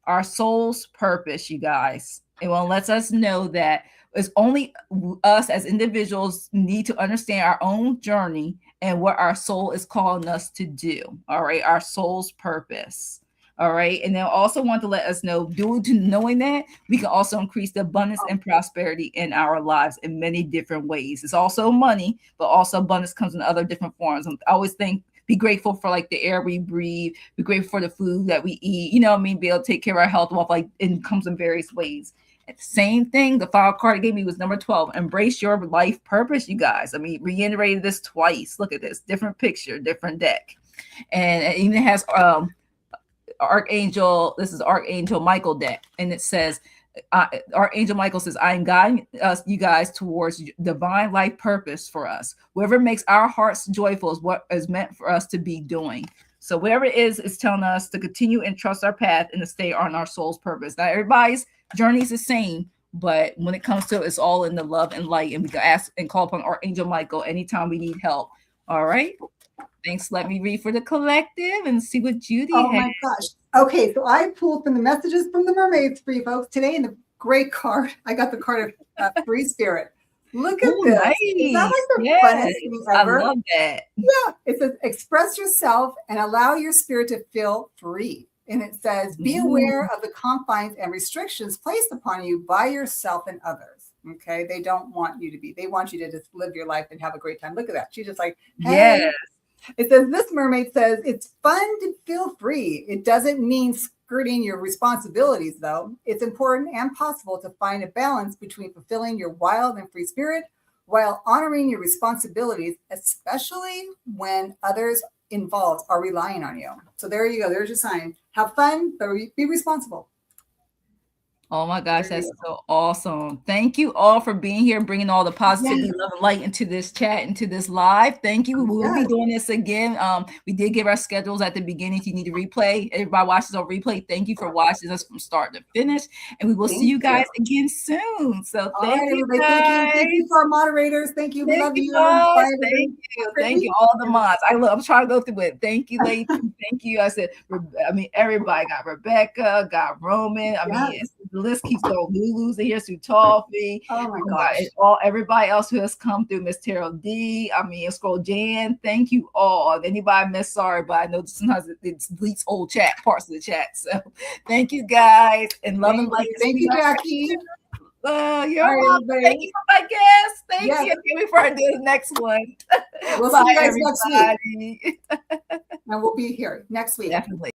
Our soul's purpose, you guys. It will let us know that it's only us as individuals need to understand our own journey and what our soul is calling us to do. All right, our soul's purpose. All right, and they'll also want to let us know, due to knowing that, we can also increase the abundance and prosperity in our lives in many different ways. It's also money, but also abundance comes in other different forms. I always think, be grateful for like the air we breathe, be grateful for the food that we eat, be able to take care of our health, it comes in various ways. Same thing, the final card it gave me was number 12. Embrace your life purpose, you guys. Reiterated this twice. Look at this, different picture, different deck. And it even has Archangel, this is Archangel Michael deck, and it says, Archangel Michael says, I am guiding us, you guys, towards divine life purpose for us. Whatever makes our hearts joyful is what is meant for us to be doing. So whatever it is telling us to continue and trust our path and to stay on our soul's purpose. Now, everybody's journey is the same, but when it comes to it, it's all in the love and light. And we can ask and call upon Archangel Michael anytime we need help. All right. Thanks. Let me read for the collective and see what Judy has.
Oh my gosh. Okay, so I pulled from the messages from the mermaids for you folks today, and the great card. I got the card of free spirit. Look at this.
Nice.
Is that like the funnest thing ever?
I love that.
Yeah, it says express yourself and allow your spirit to feel free. And it says be aware of the confines and restrictions placed upon you by yourself and others. Okay, they don't want you to be. They want you to just live your life and have a great time. Look at that. She's just like, hey.
Yes.
It says, this mermaid says, it's fun to feel free. It doesn't mean skirting your responsibilities, though. It's important and possible to find a balance between fulfilling your wild and free spirit while honoring your responsibilities, especially when others involved are relying on you. So there you go. There's your sign. Have fun, but be responsible.
Oh my gosh, that's so awesome. Thank you all for being here, bringing all the positivity, love, and light into this chat, into this live. Thank you. We will be doing this again. We did give our schedules at the beginning. If you need to replay, everybody watches on replay. Thank you for watching us from start to finish. And we will see you guys again soon. So thank you, guys.
Thank you for our moderators. Thank you. We love you.
Thank you, all the mods. I'm trying to go through it. Thank you, ladies. Thank you. I said, everybody got Rebecca, got Roman. The list keeps going. Lulu's in here, Sue Toffee.
Oh my gosh.
Everybody else who has come through, Miss Terrell D. Scroll Jan. Thank you all. If anybody I missed, sorry, but I know sometimes it deletes old chat, parts of the chat. So thank you guys. And love and light.
Thank you, Jackie.
You're welcome. Thank you for my guest. Thank you. Can't wait for her to do the next one.
We'll see you guys next week. And we'll be here next week.
Definitely.